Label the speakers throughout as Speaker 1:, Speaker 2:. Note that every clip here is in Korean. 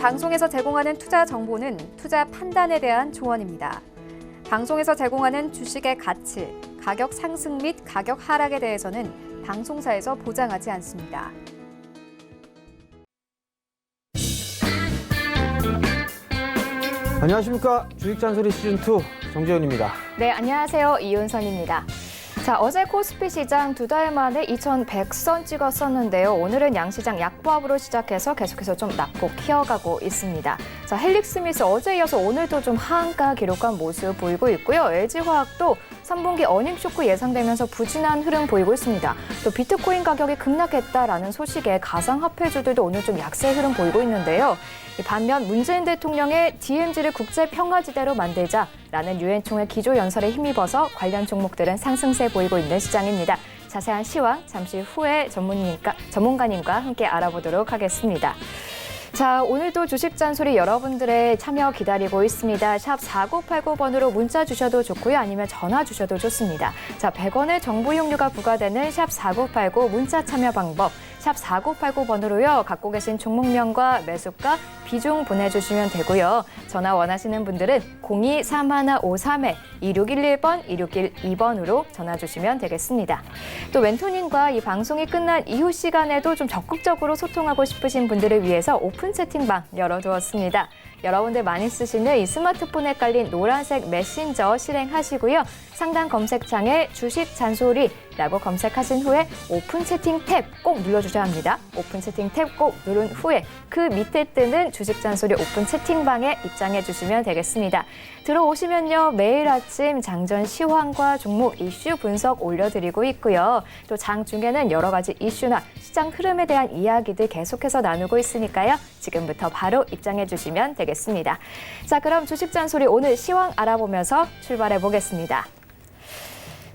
Speaker 1: 방송에서 제공하는 투자 정보는 투자 판단에 대한 조언입니다. 방송에서 제공하는 주식의 가치, 가격 상승 및 가격 하락에 대해서는 방송사에서 보장하지 않습니다.
Speaker 2: 안녕하십니까. 주식잔소리 시즌2 정재훈입니다.
Speaker 3: 네, 안녕하세요. 이윤선입니다. 자, 어제 코스피 시장 2달 만에 2100선 찍었었는데요. 오늘은 양시장 약보합으로 시작해서 계속해서 좀 낙폭 키워가고 있습니다. 자, 헬릭스미스 어제 이어서 오늘도 좀 하한가 기록한 모습 보이고 있고요. LG화학도 3분기 어닝 쇼크 예상되면서 부진한 흐름 보이고 있습니다. 또 비트코인 가격이 급락했다라는 소식에 가상화폐주들도 오늘 좀 약세 흐름 보이고 있는데요. 반면 문재인 대통령의 DMZ를 국제평화지대로 만들자라는 유엔 총회 기조연설에 힘입어서 관련 종목들은 상승세 보이고 있는 시장입니다. 자세한 시황 잠시 후에 전문가님과 함께 알아보도록 하겠습니다. 자, 오늘도 주식잔소리 여러분들의 참여 기다리고 있습니다. 샵 4989번으로 문자 주셔도 좋고요. 아니면 전화 주셔도 좋습니다. 자, 100원의 정보 이용료가 부과되는 샵 4989 문자 참여 방법. 샵 4989번으로요. 갖고 계신 종목명과 매수가, 비중 보내주시면 되고요. 전화 원하시는 분들은 023153-2611번, 2612번으로 전화 주시면 되겠습니다. 또 멘토님과 이 방송이 끝난 이후 시간에도 좀 적극적으로 소통하고 싶으신 분들을 위해서 오픈 채팅방 열어두었습니다. 여러분들 많이 쓰시는 이 스마트폰에 깔린 노란색 메신저 실행하시고요. 상단 검색창에 주식 잔소리라고 검색하신 후에 오픈 채팅 탭 꼭 눌러주셔야 합니다. 오픈 채팅 탭 꼭 누른 후에 그 밑에 뜨는 주식 잔소리 오픈 채팅방에 입장해 주시면 되겠습니다. 들어오시면요. 매일 아침 장전 시황과 종목 이슈 분석 올려드리고 있고요. 또 장 중에는 여러 가지 이슈나 시장 흐름에 대한 이야기들 계속해서 나누고 있으니까요. 지금부터 바로 입장해 주시면 되겠습니다. 자, 그럼 주식 잔소리 오늘 시황 알아보면서 출발해 보겠습니다.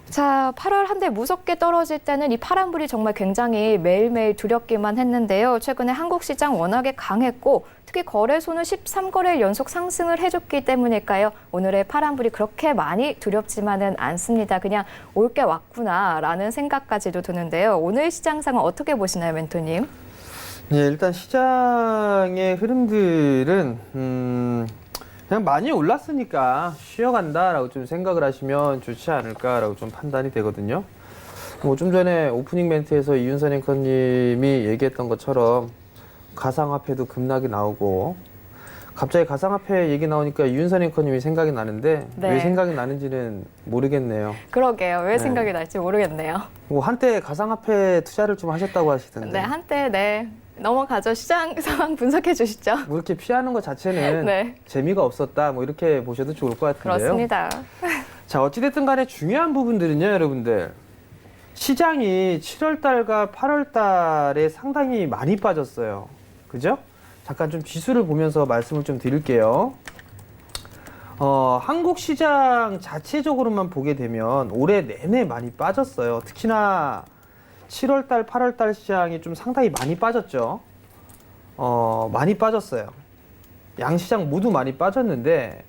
Speaker 3: 자, 8월 한 대 무섭게 떨어질 때는 이 파란불이 정말 굉장히 매일매일 두렵기만 했는데요. 최근에 한국 시장 워낙에 강했고 특히 거래소는 13거래일 연속 상승을 해줬기 때문일까요? 오늘의 파란불이 그렇게 많이 두렵지만은 않습니다. 그냥 올 게 왔구나라는 생각까지도 드는데요. 오늘 시장 상황 어떻게 보시나요, 멘토님?
Speaker 2: 네, 일단 시장의 흐름들은 그냥 많이 올랐으니까 쉬어간다라고 좀 생각을 하시면 좋지 않을까라고 좀 판단이 되거든요. 뭐 좀 전에 오프닝 멘트에서 이윤선 앵커님이 얘기했던 것처럼 가상화폐도 급락이 나오고 갑자기 가상화폐 얘기 나오니까 이윤선 앵커님이 생각이 나는데
Speaker 3: 네.
Speaker 2: 왜 생각이 나는지는 모르겠네요.
Speaker 3: 그러게요. 왜
Speaker 2: 네.
Speaker 3: 생각이 날지 모르겠네요.
Speaker 2: 뭐 한때 가상화폐 투자를 좀 하셨다고 하시던데.
Speaker 3: 네, 한때 넘어가죠. 시장 상황 분석해 주시죠.
Speaker 2: 뭐 이렇게 피하는 것 자체는
Speaker 3: 네.
Speaker 2: 재미가 없었다. 뭐 이렇게 보셔도 좋을 것 같은데요.
Speaker 3: 그렇습니다.
Speaker 2: 자, 어찌됐든 간에 중요한 부분들은요, 여러분들. 시장이 7월 달과 8월 달에 상당히 많이 빠졌어요. 그죠? 잠깐 좀 지수를 보면서 말씀을 좀 드릴게요. 한국 시장 자체적으로만 보게 되면 올해 내내 많이 빠졌어요. 특히나 7월 달, 8월 달 시장이 좀 상당히 많이 빠졌죠. 많이 빠졌어요. 양시장 모두 많이 빠졌는데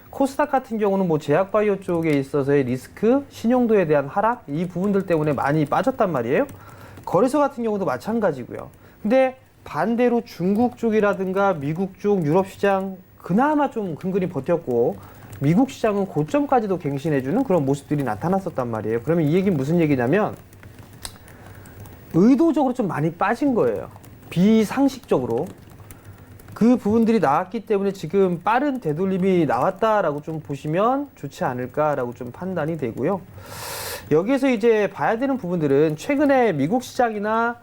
Speaker 2: 코스닥 같은 경우는 뭐 제약바이오 쪽에 있어서의 리스크, 신용도에 대한 하락 이 부분들 때문에 많이 빠졌단 말이에요. 거래소 같은 경우도 마찬가지고요. 근데 반대로 중국 쪽이라든가 미국 쪽, 유럽 시장 그나마 좀 근근히 버텼고 미국 시장은 고점까지도 갱신해주는 그런 모습들이 나타났었단 말이에요. 그러면 이 얘기는 무슨 얘기냐면 의도적으로 좀 많이 빠진 거예요. 비상식적으로. 그 부분들이 나왔기 때문에 지금 빠른 되돌림이 나왔다라고 좀 보시면 좋지 않을까라고 좀 판단이 되고요. 여기에서 이제 봐야 되는 부분들은 최근에 미국 시장이나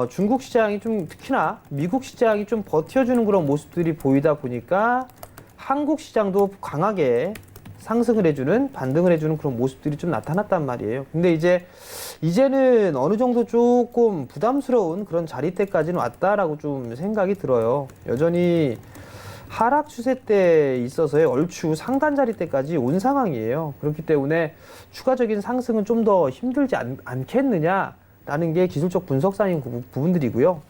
Speaker 2: 중국 시장이 좀 특히나 미국 시장이 좀 버텨주는 그런 모습들이 보이다 보니까 한국 시장도 강하게 상승을 해주는 반등을 해주는 그런 모습들이 좀 나타났단 말이에요. 근데 이제는 어느 정도 조금 부담스러운 그런 자리대까지는 왔다라고 좀 생각이 들어요. 여전히 하락 추세 때 있어서의 얼추 상단 자리대까지 온 상황이에요. 그렇기 때문에 추가적인 상승은 좀 더 힘들지 않겠느냐라는 게 기술적 분석상인 부분들이고요.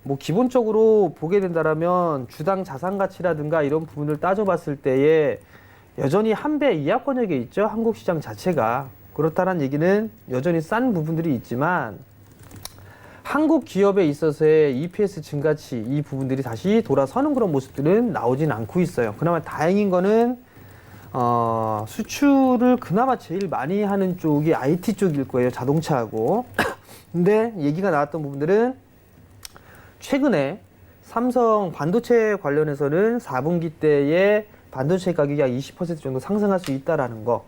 Speaker 2: 뭐 기본적으로 보게 된다라면 주당 자산 가치라든가 이런 부분을 따져봤을 때에 여전히 한 배 이하권역에 있죠. 한국 시장 자체가. 그렇다는 얘기는 여전히 싼 부분들이 있지만 한국 기업에 있어서의 EPS 증가치 이 부분들이 다시 돌아서는 그런 모습들은 나오진 않고 있어요. 그나마 다행인 거는 수출을 그나마 제일 많이 하는 쪽이 IT 쪽일 거예요. 자동차하고. 근데 얘기가 나왔던 부분들은 최근에 삼성 반도체 관련해서는 4분기 때에 반도체 가격이 약 20% 정도 상승할 수 있다라는 거.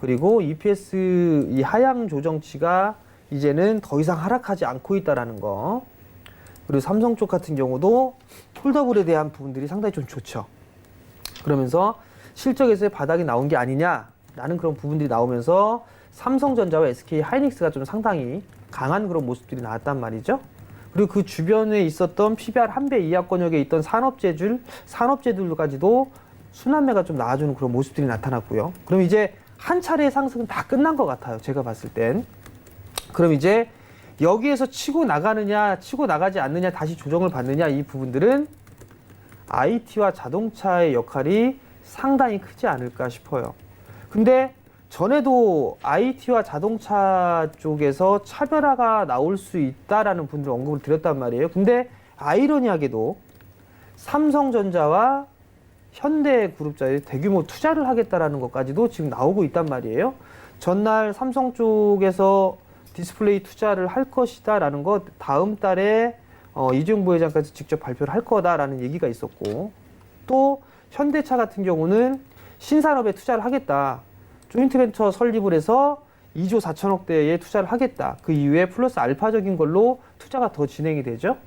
Speaker 2: 그리고 EPS 이 하향 조정치가 이제는 더 이상 하락하지 않고 있다라는 거. 그리고 삼성 쪽 같은 경우도 폴더블에 대한 부분들이 상당히 좀 좋죠. 그러면서 실적에서의 바닥이 나온 게 아니냐라는 그런 부분들이 나오면서 삼성전자와 SK 하이닉스가 좀 상당히 강한 그런 모습들이 나왔단 말이죠. 그리고 그 주변에 있었던 PBR 한 배 이하권역에 있던 산업재들까지도 순환매가 좀 나와주는 그런 모습들이 나타났고요. 그럼 이제 한 차례의 상승은 다 끝난 것 같아요. 제가 봤을 땐. 그럼 이제 여기에서 치고 나가느냐, 치고 나가지 않느냐, 다시 조정을 받느냐 이 부분들은 IT와 자동차의 역할이 상당히 크지 않을까 싶어요. 근데 전에도 IT와 자동차 쪽에서 차별화가 나올 수 있다라는 분들 언급을 드렸단 말이에요. 근데 아이러니하게도 삼성전자와 현대그룹자에 대규모 투자를 하겠다라는 것까지도 지금 나오고 있단 말이에요. 전날 삼성 쪽에서 디스플레이 투자를 할 것이다라는 것 다음 달에 이재용 부회장까지 직접 발표를 할 거다라는 얘기가 있었고, 또 현대차 같은 경우는 신산업에 투자를 하겠다. 조인트벤처 설립을 해서 2조 4천억대에 투자를 하겠다. 그 이후에 플러스 알파적인 걸로 투자가 더 진행이 되죠.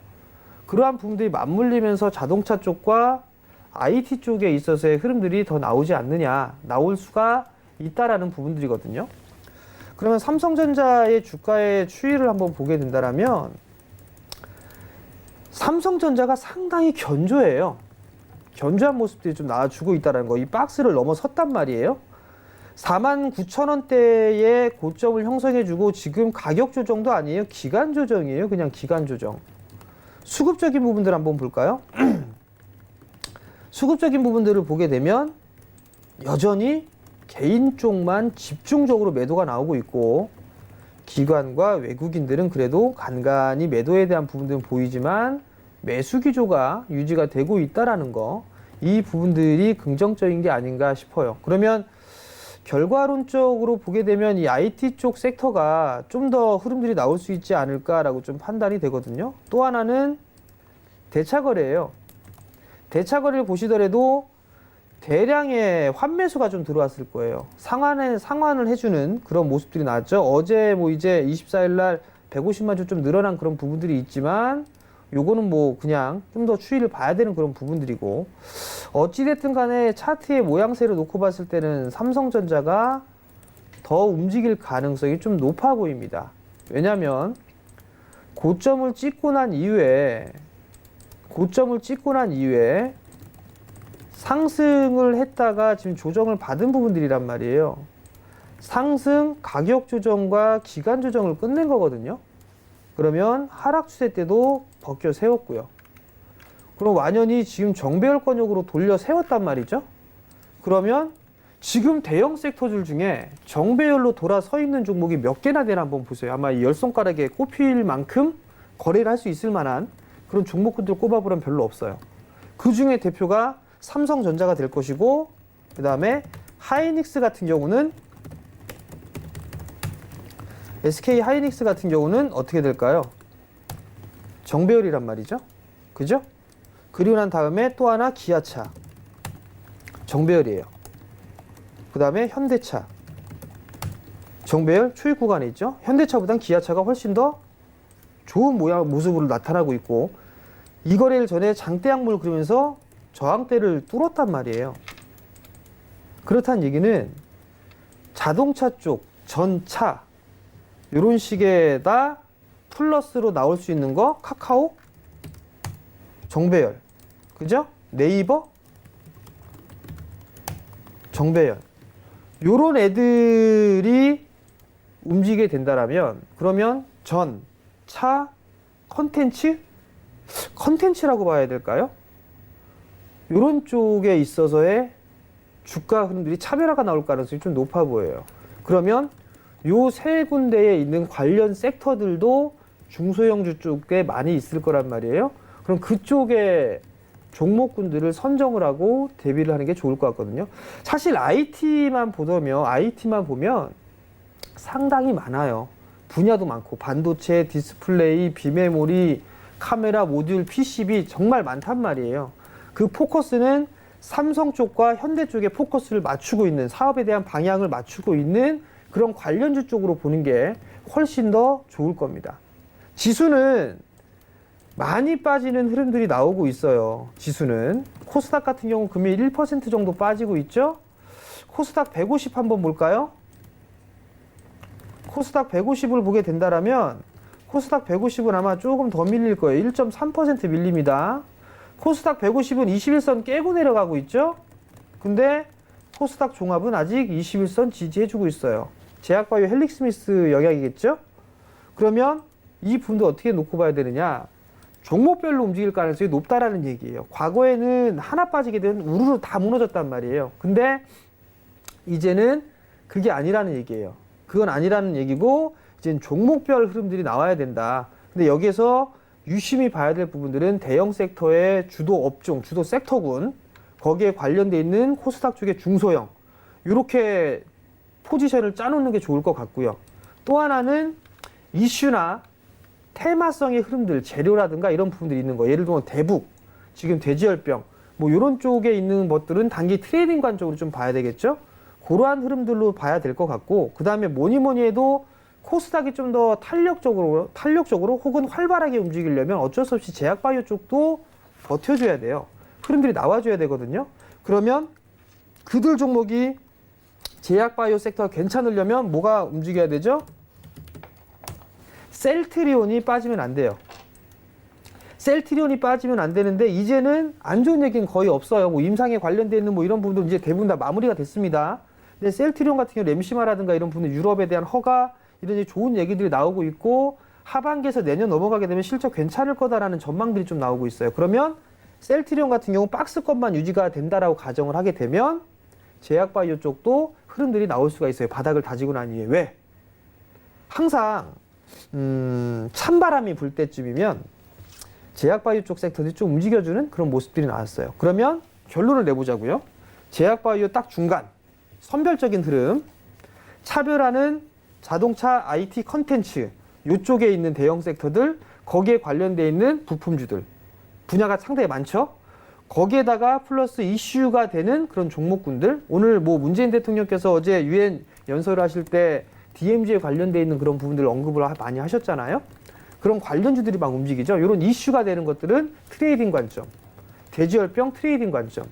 Speaker 2: 그러한 부분들이 맞물리면서 자동차 쪽과 IT 쪽에 있어서의 흐름들이 더 나오지 않느냐, 나올 수가 있다라는 부분들이거든요. 그러면 삼성전자의 주가의 추이를 한번 보게 된다면 삼성전자가 상당히 견조해요. 견조한 모습들이 좀 나와주고 있다는 거. 이 박스를 넘어섰단 말이에요. 49,000원대의 고점을 형성해주고 지금 가격 조정도 아니에요. 기간 조정이에요. 그냥 기간 조정. 수급적인 부분들 한번 볼까요? 수급적인 부분들을 보게 되면 여전히 개인 쪽만 집중적으로 매도가 나오고 있고, 기관과 외국인들은 그래도 간간히 매도에 대한 부분들은 보이지만 매수 기조가 유지가 되고 있다라는 거, 이 부분들이 긍정적인 게 아닌가 싶어요. 그러면 결과론적으로 보게 되면 이 IT 쪽 섹터가 좀 더 흐름들이 나올 수 있지 않을까라고 좀 판단이 되거든요. 또 하나는 대차거래예요. 대차거래를 보시더라도 대량의 환매수가 좀 들어왔을 거예요. 상환을 해주는 그런 모습들이 나왔죠. 어제 뭐 이제 24일 날 150만 주 좀 늘어난 그런 부분들이 있지만, 요거는 뭐 그냥 좀 더 추이를 봐야 되는 그런 부분들이고, 어찌됐든 간에 차트의 모양새를 놓고 봤을 때는 삼성전자가 더 움직일 가능성이 좀 높아 보입니다. 왜냐면 고점을 찍고 난 이후에 상승을 했다가 지금 조정을 받은 부분들이란 말이에요. 상승, 가격 조정과 기간 조정을 끝낸 거거든요. 그러면 하락 추세 때도 벗겨 세웠고요. 그럼 완연히 지금 정배열권역으로 돌려 세웠단 말이죠. 그러면 지금 대형 섹터들 중에 정배열로 돌아서 있는 종목이 몇 개나 되나 한번 보세요. 아마 이 10손가락에 꼽힐 만큼 거래를 할 수 있을 만한 그런 종목군들 꼽아보면 별로 없어요. 그 중에 대표가 삼성전자가 될 것이고, 그 다음에 하이닉스 같은 경우는, SK 하이닉스 같은 경우는 어떻게 될까요? 정배열이란 말이죠. 그죠? 그리고 난 다음에 또 하나 기아차. 정배열이에요. 그 다음에 현대차. 정배열 초입 구간에 있죠. 현대차보단 기아차가 훨씬 더 좋은 모습으로 나타나고 있고, 이 거래일 전에 장대 양봉을 그리면서 저항대를 뚫었단 말이에요. 그렇다는 얘기는 자동차 쪽, 전차, 이런 식에다 플러스로 나올 수 있는 거, 카카오, 정배열, 그죠? 네이버, 정배열, 요런 애들이 움직이게 된다라면, 그러면 전, 차, 컨텐츠라고 봐야 될까요? 요런 쪽에 있어서의 주가 흐름들이 차별화가 나올 가능성이 좀 높아 보여요. 그러면 요 세 군데에 있는 관련 섹터들도 중소형주 쪽에 많이 있을 거란 말이에요. 그럼 그쪽에 종목군들을 선정을 하고 대비를 하는 게 좋을 것 같거든요. 사실 IT만 보면 상당히 많아요. 분야도 많고 반도체, 디스플레이, 비메모리, 카메라, 모듈, PCB 정말 많단 말이에요. 그 포커스는 삼성 쪽과 현대 쪽에 포커스를 맞추고 있는, 사업에 대한 방향을 맞추고 있는 그런 관련주 쪽으로 보는 게 훨씬 더 좋을 겁니다. 지수는 많이 빠지는 흐름들이 나오고 있어요. 지수는 코스닥 같은 경우 금일 1% 정도 빠지고 있죠. 코스닥 150 한번 볼까요? 코스닥 150을 보게 된다라면 코스닥 150은 아마 조금 더 밀릴 거예요. 1.3% 밀립니다. 코스닥 150은 21선 깨고 내려가고 있죠. 근데 코스닥 종합은 아직 21선 지지해주고 있어요. 제약바이오 헬릭스미스 영향이겠죠. 그러면 이 분도 어떻게 놓고 봐야 되느냐? 종목별로 움직일 가능성이 높다라는 얘기예요. 과거에는 하나 빠지게 되면 우르르 다 무너졌단 말이에요. 근데 이제는 그게 아니라는 얘기예요. 그건 아니라는 얘기고 이제는 종목별 흐름들이 나와야 된다. 근데 여기에서 유심히 봐야 될 부분들은 대형 섹터의 주도 업종, 주도 섹터군, 거기에 관련돼 있는 코스닥 쪽의 중소형, 이렇게 포지션을 짜놓는 게 좋을 것 같고요. 또 하나는 이슈나 테마성의 흐름들, 재료라든가 이런 부분들이 있는 거. 예를 들면 대북, 지금 돼지열병, 뭐 이런 쪽에 있는 것들은 단기 트레이딩 관점으로 좀 봐야 되겠죠. 그러한 흐름들로 봐야 될 것 같고, 그 다음에 뭐니 해도 코스닥이 좀 더 탄력적으로 혹은 활발하게 움직이려면 어쩔 수 없이 제약바이오 쪽도 버텨줘야 돼요. 흐름들이 나와줘야 되거든요. 그러면 그들 종목이 제약바이오 섹터가 괜찮으려면 뭐가 움직여야 되죠? 셀트리온이 빠지면 안 돼요. 셀트리온이 빠지면 안 되는데 이제는 안 좋은 얘기는 거의 없어요. 뭐 임상에 관련되어 있는 뭐 이런 부분도 이제 대부분 다 마무리가 됐습니다. 근데 셀트리온 같은 경우 램시마라든가 이런 부분 유럽에 대한 허가 이런 좋은 얘기들이 나오고 있고 하반기에서 내년 넘어가게 되면 실적 괜찮을 거다라는 전망들이 좀 나오고 있어요. 그러면 셀트리온 같은 경우 박스권만 유지가 된다라고 가정을 하게 되면 제약바이오 쪽도 흐름들이 나올 수가 있어요. 바닥을 다지고 난 이후에. 왜? 항상 찬바람이 불 때쯤이면 제약바이오 쪽 섹터들이 좀 움직여주는 그런 모습들이 나왔어요. 그러면 결론을 내보자고요. 제약바이오 딱 중간, 선별적인 흐름, 차별화는 자동차, IT 컨텐츠, 이쪽에 있는 대형 섹터들, 거기에 관련되어 있는 부품주들, 분야가 상당히 많죠. 거기에다가 플러스 이슈가 되는 그런 종목군들, 오늘 뭐 문재인 대통령께서 어제 유엔 연설을 하실 때 DMZ에 관련되어 있는 그런 부분들을 언급을 많이 하셨잖아요. 그런 관련주들이 막 움직이죠. 이런 이슈가 되는 것들은 트레이딩 관점, 돼지열병 트레이딩 관점.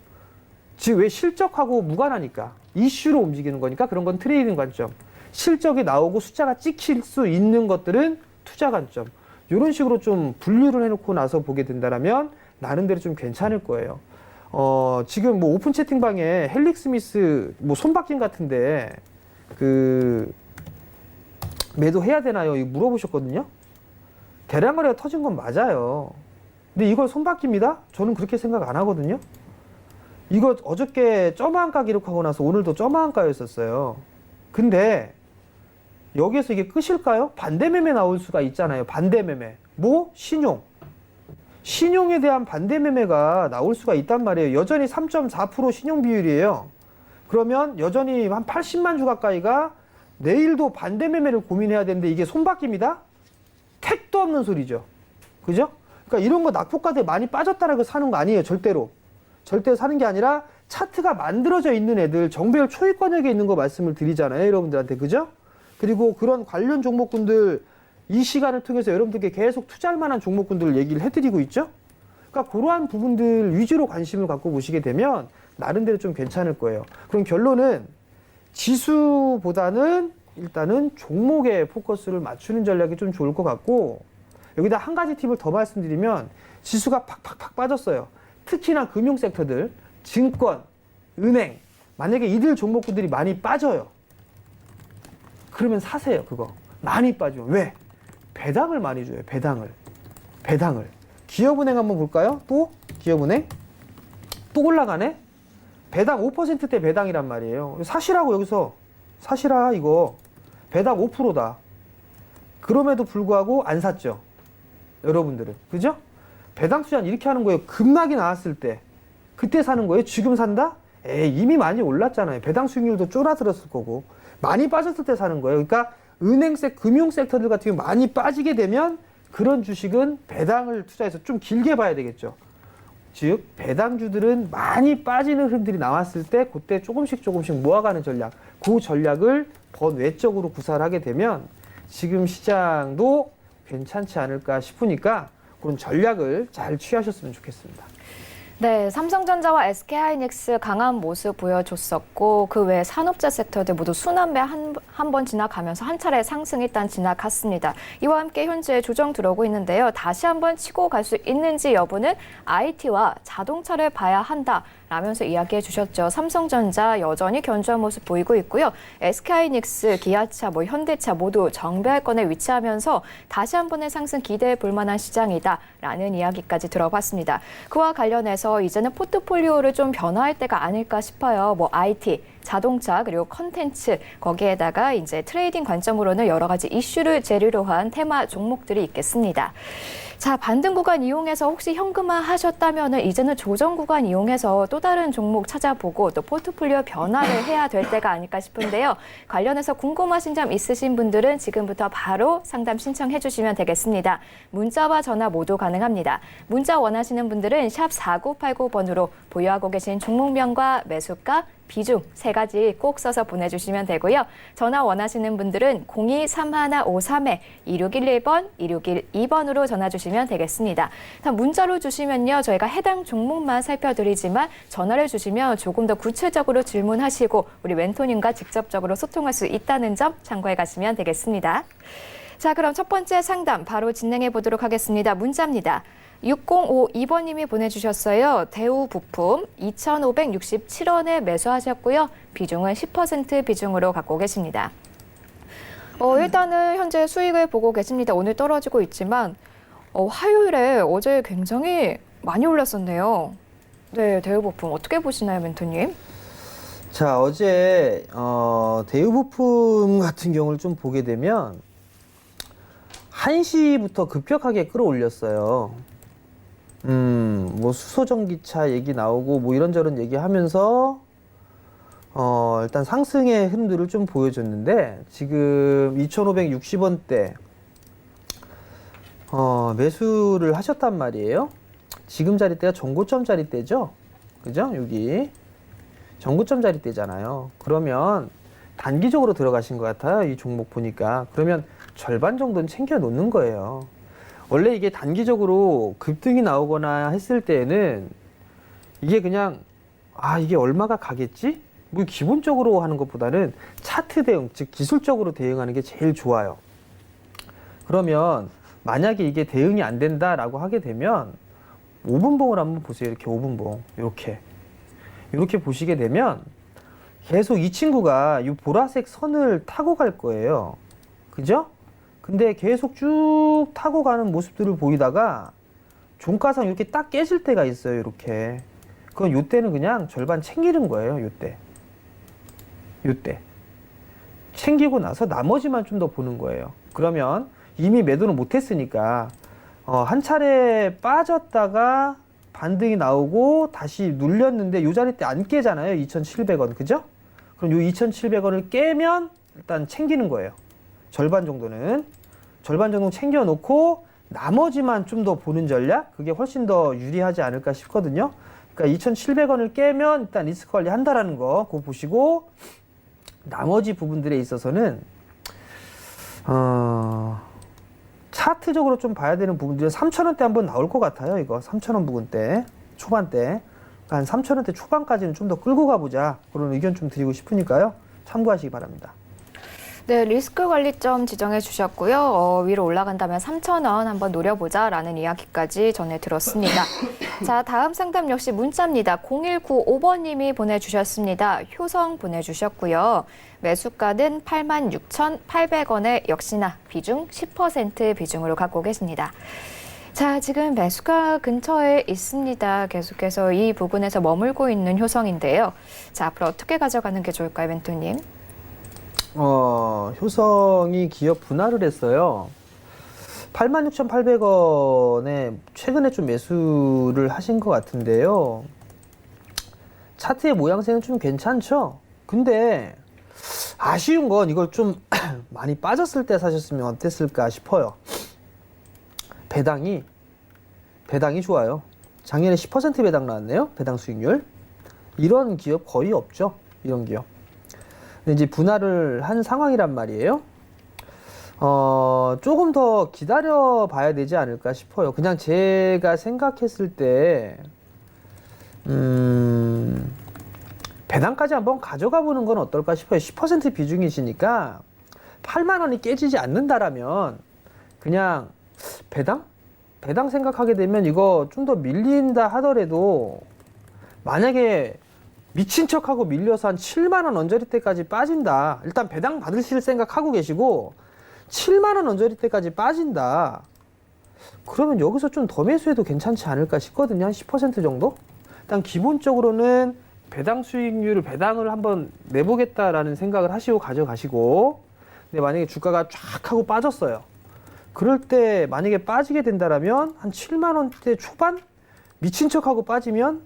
Speaker 2: 즉 왜 실적하고 무관하니까 이슈로 움직이는 거니까 그런 건 트레이딩 관점. 실적이 나오고 숫자가 찍힐 수 있는 것들은 투자 관점. 이런 식으로 좀 분류를 해놓고 나서 보게 된다면 나름대로 좀 괜찮을 거예요. 지금 뭐 오픈 채팅방에 헬릭스미스 뭐 손바뀜 같은데 매도해야 되나요? 이거 물어보셨거든요. 대량 거래가 터진 건 맞아요. 근데 이걸 손바뀝니다? 저는 그렇게 생각 안 하거든요. 이거 어저께 점한가 기록하고 나서 오늘도 점한가였었어요. 근데 여기에서 이게 끝일까요? 반대매매 나올 수가 있잖아요. 반대매매. 뭐? 신용에 대한 반대매매가 나올 수가 있단 말이에요. 여전히 3.4% 신용 비율이에요. 그러면 여전히 한 80만 주 가까이가 내일도 반대매매를 고민해야 되는데 이게 손바뀝니다? 택도 없는 소리죠. 그죠? 그러니까 이런 거 낙폭가대 많이 빠졌다라고 사는 거 아니에요. 절대로. 절대 사는 게 아니라 차트가 만들어져 있는 애들 정배열 초입권역에 있는 거 말씀을 드리잖아요. 여러분들한테. 그죠? 그리고 그런 관련 종목군들 이 시간을 통해서 여러분들께 계속 투자할 만한 종목군들을 얘기를 해드리고 있죠. 그러니까 그러한 부분들 위주로 관심을 갖고 보시게 되면 나름대로 좀 괜찮을 거예요. 그럼 결론은 지수보다는 일단은 종목에 포커스를 맞추는 전략이 좀 좋을 것 같고 여기다 한 가지 팁을 더 말씀드리면 지수가 팍팍팍 빠졌어요. 특히나 금융 섹터들, 증권, 은행 만약에 이들 종목군들이 많이 빠져요. 그러면 사세요. 그거 많이 빠지면 왜? 배당을 많이 줘요. 배당을. 기업은행 한번 볼까요? 또 기업은행 또 올라가네. 배당 5%대 배당이란 말이에요. 사시라고 여기서 사시라 이거 배당 5%다. 그럼에도 불구하고 안 샀죠. 여러분들은. 그죠? 배당 투자는 이렇게 하는 거예요. 급락이 나왔을 때. 그때 사는 거예요. 지금 산다? 에이, 이미 많이 올랐잖아요. 배당 수익률도 쫄아들었을 거고. 많이 빠졌을 때 사는 거예요. 그러니까 금융 섹터들 같은 경우 많이 빠지게 되면 그런 주식은 배당을 투자해서 좀 길게 봐야 되겠죠. 즉 배당주들은 많이 빠지는 흐름들이 나왔을 때 그때 조금씩 모아가는 전략, 그 전략을 번외적으로 구사를 하게 되면 지금 시장도 괜찮지 않을까 싶으니까 그런 전략을 잘 취하셨으면 좋겠습니다.
Speaker 3: 네, 삼성전자와 SK하이닉스 강한 모습 보여줬었고 그 외 산업재 섹터들 모두 순환매 한 번 지나가면서 한 차례 상승 일단 지나갔습니다. 이와 함께 현재 조정 들어오고 있는데요. 다시 한번 치고 갈 수 있는지 여부는 IT와 자동차를 봐야 한다. 라면서 이야기해 주셨죠. 삼성전자 여전히 견조한 모습 보이고 있고요. SK하이닉스, 기아차, 현대차 모두 정배알권에 위치하면서 다시 한 번의 상승 기대해 볼 만한 시장이다라는 이야기까지 들어봤습니다. 그와 관련해서 이제는 포트폴리오를 좀 변화할 때가 아닐까 싶어요. IT, 자동차 그리고 컨텐츠 거기에다가 이제 트레이딩 관점으로는 여러 가지 이슈를 재료로 한 테마 종목들이 있겠습니다. 자, 반등 구간 이용해서 혹시 현금화 하셨다면 이제는 조정 구간 이용해서 또 다른 종목 찾아보고 또 포트폴리오 변화를 해야 될 때가 아닐까 싶은데요. 관련해서 궁금하신 점 있으신 분들은 지금부터 바로 상담 신청해 주시면 되겠습니다. 문자와 전화 모두 가능합니다. 문자 원하시는 분들은 샵 4989번으로 보유하고 계신 종목명과 매수가, 비중 세 가지 꼭 써서 보내주시면 되고요. 전화 원하시는 분들은 023153-2611번, 2612번으로 전화 주시면 되겠습니다. 문자로 주시면요. 저희가 해당 종목만 살펴드리지만 전화를 주시면 조금 더 구체적으로 질문하시고 우리 멘토님과 직접적으로 소통할 수 있다는 점 참고해 가시면 되겠습니다. 자, 그럼 첫 번째 상담 바로 진행해 보도록 하겠습니다. 문자입니다. 6052번님이 보내주셨어요. 대우 부품 2,567원에 매수하셨고요. 비중은 10% 비중으로 갖고 계십니다. 일단은 현재 수익을 보고 계십니다. 오늘 떨어지고 있지만 화요일에 어제 굉장히 많이 올랐었네요. 네, 대우 부품 어떻게 보시나요, 멘토님?
Speaker 2: 자, 어제 대우 부품 같은 경우를 좀 보게 되면 1시부터 급격하게 끌어올렸어요. 수소전기차 얘기 나오고 이런저런 얘기하면서 일단 상승의 흐름들을 좀 보여줬는데 지금 2,560원대 매수를 하셨단 말이에요. 지금 자리대가 전고점 자리대죠. 그죠? 여기 전고점 자리대잖아요. 그러면 단기적으로 들어가신 것 같아요. 이 종목 보니까. 그러면 절반 정도는 챙겨 놓는 거예요. 원래 이게 단기적으로 급등이 나오거나 했을 때에는 이게 그냥 이게 얼마가 가겠지? 기본적으로 하는 것보다는 차트 대응, 즉 기술적으로 대응하는 게 제일 좋아요. 그러면 만약에 이게 대응이 안 된다라고 하게 되면 5분봉을 한번 보세요. 이렇게 5분봉 이렇게 보시게 되면 계속 이 친구가 이 보라색 선을 타고 갈 거예요. 그죠? 근데 계속 쭉 타고 가는 모습들을 보이다가 종가상 이렇게 딱 깨질 때가 있어요. 이렇게. 그건 요때는 그냥 절반 챙기는 거예요. 요때. 챙기고 나서 나머지만 좀 더 보는 거예요. 그러면 이미 매도는 못했으니까 한 차례 빠졌다가 반등이 나오고 다시 눌렸는데 요 자리 때 안 깨잖아요. 2,700원. 그죠? 그럼 요 2,700원을 깨면 일단 챙기는 거예요. 절반 정도는 챙겨놓고 나머지만 좀 더 보는 전략, 그게 훨씬 더 유리하지 않을까 싶거든요. 그러니까 2,700원을 깨면 일단 리스크 관리 한다라는 거 그거 보시고 나머지 부분들에 있어서는 차트적으로 좀 봐야 되는 부분들은 3,000원대 한번 나올 것 같아요. 이거 3,000원 부근대 초반대 한 3,000원대 초반까지는 좀 더 끌고 가보자 그런 의견 좀 드리고 싶으니까요. 참고하시기 바랍니다.
Speaker 3: 네, 리스크 관리점 지정해 주셨고요. 위로 올라간다면 3,000원 한번 노려보자라는 이야기까지 전해 들었습니다. 자, 다음 상담 역시 문자입니다. 0195번님이 보내주셨습니다. 효성 보내주셨고요. 매수가는 86,800원에 역시나 비중 10% 비중으로 갖고 계십니다. 자, 지금 매수가 근처에 있습니다. 계속해서 이 부분에서 머물고 있는 효성인데요. 자, 앞으로 어떻게 가져가는 게 좋을까요, 멘토님?
Speaker 2: 효성이 기업 분할을 했어요. 86,800원에 최근에 좀 매수를 하신 것 같은데요. 차트의 모양새는 좀 괜찮죠? 근데 아쉬운 건 이걸 좀 많이 빠졌을 때 사셨으면 어땠을까 싶어요. 배당이 좋아요. 작년에 10% 배당 나왔네요. 배당 수익률. 이런 기업 거의 없죠. 이런 기업. 근데 이제 분할을 한 상황이란 말이에요. 조금 더 기다려 봐야 되지 않을까 싶어요. 그냥 제가 생각했을 때, 배당까지 한번 가져가 보는 건 어떨까 싶어요. 10% 비중이시니까 8만 원이 깨지지 않는다라면 그냥 배당 생각하게 되면 이거 좀 더 밀린다 하더라도 만약에 미친 척하고 밀려서 한 7만 원 언저리 때까지 빠진다. 일단 배당 받으실 생각하고 계시고 7만 원 언저리 때까지 빠진다. 그러면 여기서 좀 더 매수해도 괜찮지 않을까 싶거든요. 한 10% 정도? 일단 기본적으로는 배당 수익률을 배당을 한번 내보겠다라는 생각을 하시고 가져가시고, 근데 만약에 주가가 쫙 하고 빠졌어요. 그럴 때 만약에 빠지게 된다라면 한 7만 원대 초반 미친 척하고 빠지면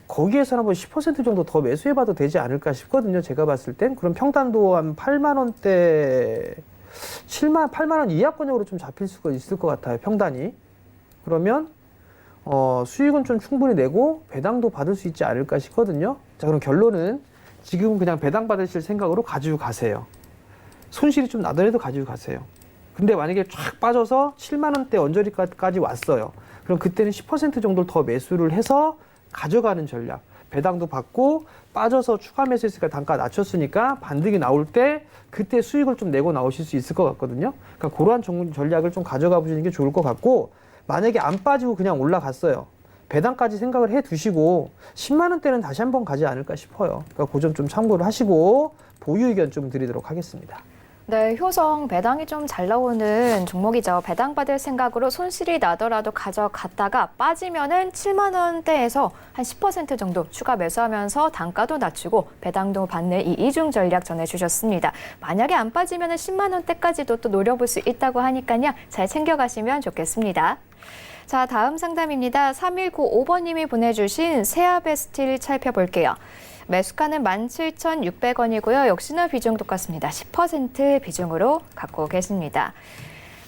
Speaker 2: 거기에서 한번 10% 정도 더 매수해봐도 되지 않을까 싶거든요. 제가 봤을 땐. 그럼 평단도 한 8만 원대 8만 원 이하권역으로 좀 잡힐 수가 있을 것 같아요. 평단이. 그러면 수익은 좀 충분히 내고 배당도 받을 수 있지 않을까 싶거든요. 자, 그럼 결론은 지금 그냥 배당 받으실 생각으로 가지고 가세요. 손실이 좀 나더라도 가지고 가세요. 근데 만약에 쫙 빠져서 7만 원대 언저리까지 왔어요. 그럼 그때는 10% 정도를 더 매수를 해서 가져가는 전략. 배당도 받고 빠져서 추가 매수했으니까 단가 낮췄으니까 반등이 나올 때 그때 수익을 좀 내고 나오실 수 있을 것 같거든요. 그러니까 그러한 전략을 좀 가져가 보시는 게 좋을 것 같고, 만약에 안 빠지고 그냥 올라갔어요. 배당까지 생각을 해 두시고 10만 원대는 다시 한번 가지 않을까 싶어요. 그러니까 그 점 좀 참고를 하시고 보유 의견 좀 드리도록 하겠습니다.
Speaker 3: 네, 효성 배당이 좀 잘 나오는 종목이죠. 배당 받을 생각으로 손실이 나더라도 가져갔다가 빠지면은 7만 원대에서 한 10% 정도 추가 매수하면서 단가도 낮추고 배당도 받는 이 이중 전략 전해주셨습니다. 만약에 안 빠지면은 10만 원대까지도 또 노려볼 수 있다고 하니까요. 잘 챙겨가시면 좋겠습니다. 자, 다음 상담입니다. 3195번님이 보내주신 세아베스틸 살펴볼게요. 매수가는 17,600원이고요. 역시나 비중 똑같습니다. 10% 비중으로 갖고 계십니다.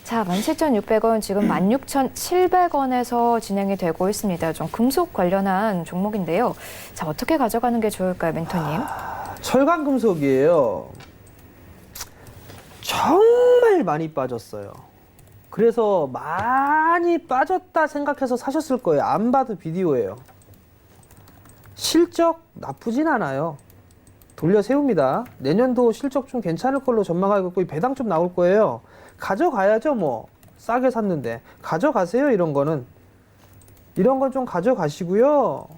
Speaker 3: 자, 17,600원 지금 16,700원에서 진행이 되고 있습니다. 좀 금속 관련한 종목인데요. 자, 어떻게 가져가는 게 좋을까요, 멘토님?
Speaker 2: 철강 금속이에요. 정말 많이 빠졌어요. 그래서 많이 빠졌다 생각해서 사셨을 거예요. 안 봐도 비디오예요. 실적 나쁘진 않아요. 돌려 세웁니다. 내년도 실적 좀 괜찮을 걸로 전망하고 있고 배당 좀 나올 거예요. 가져가야죠 뭐. 싸게 샀는데. 가져가세요 이런 거는. 이런 건 좀 가져가시고요.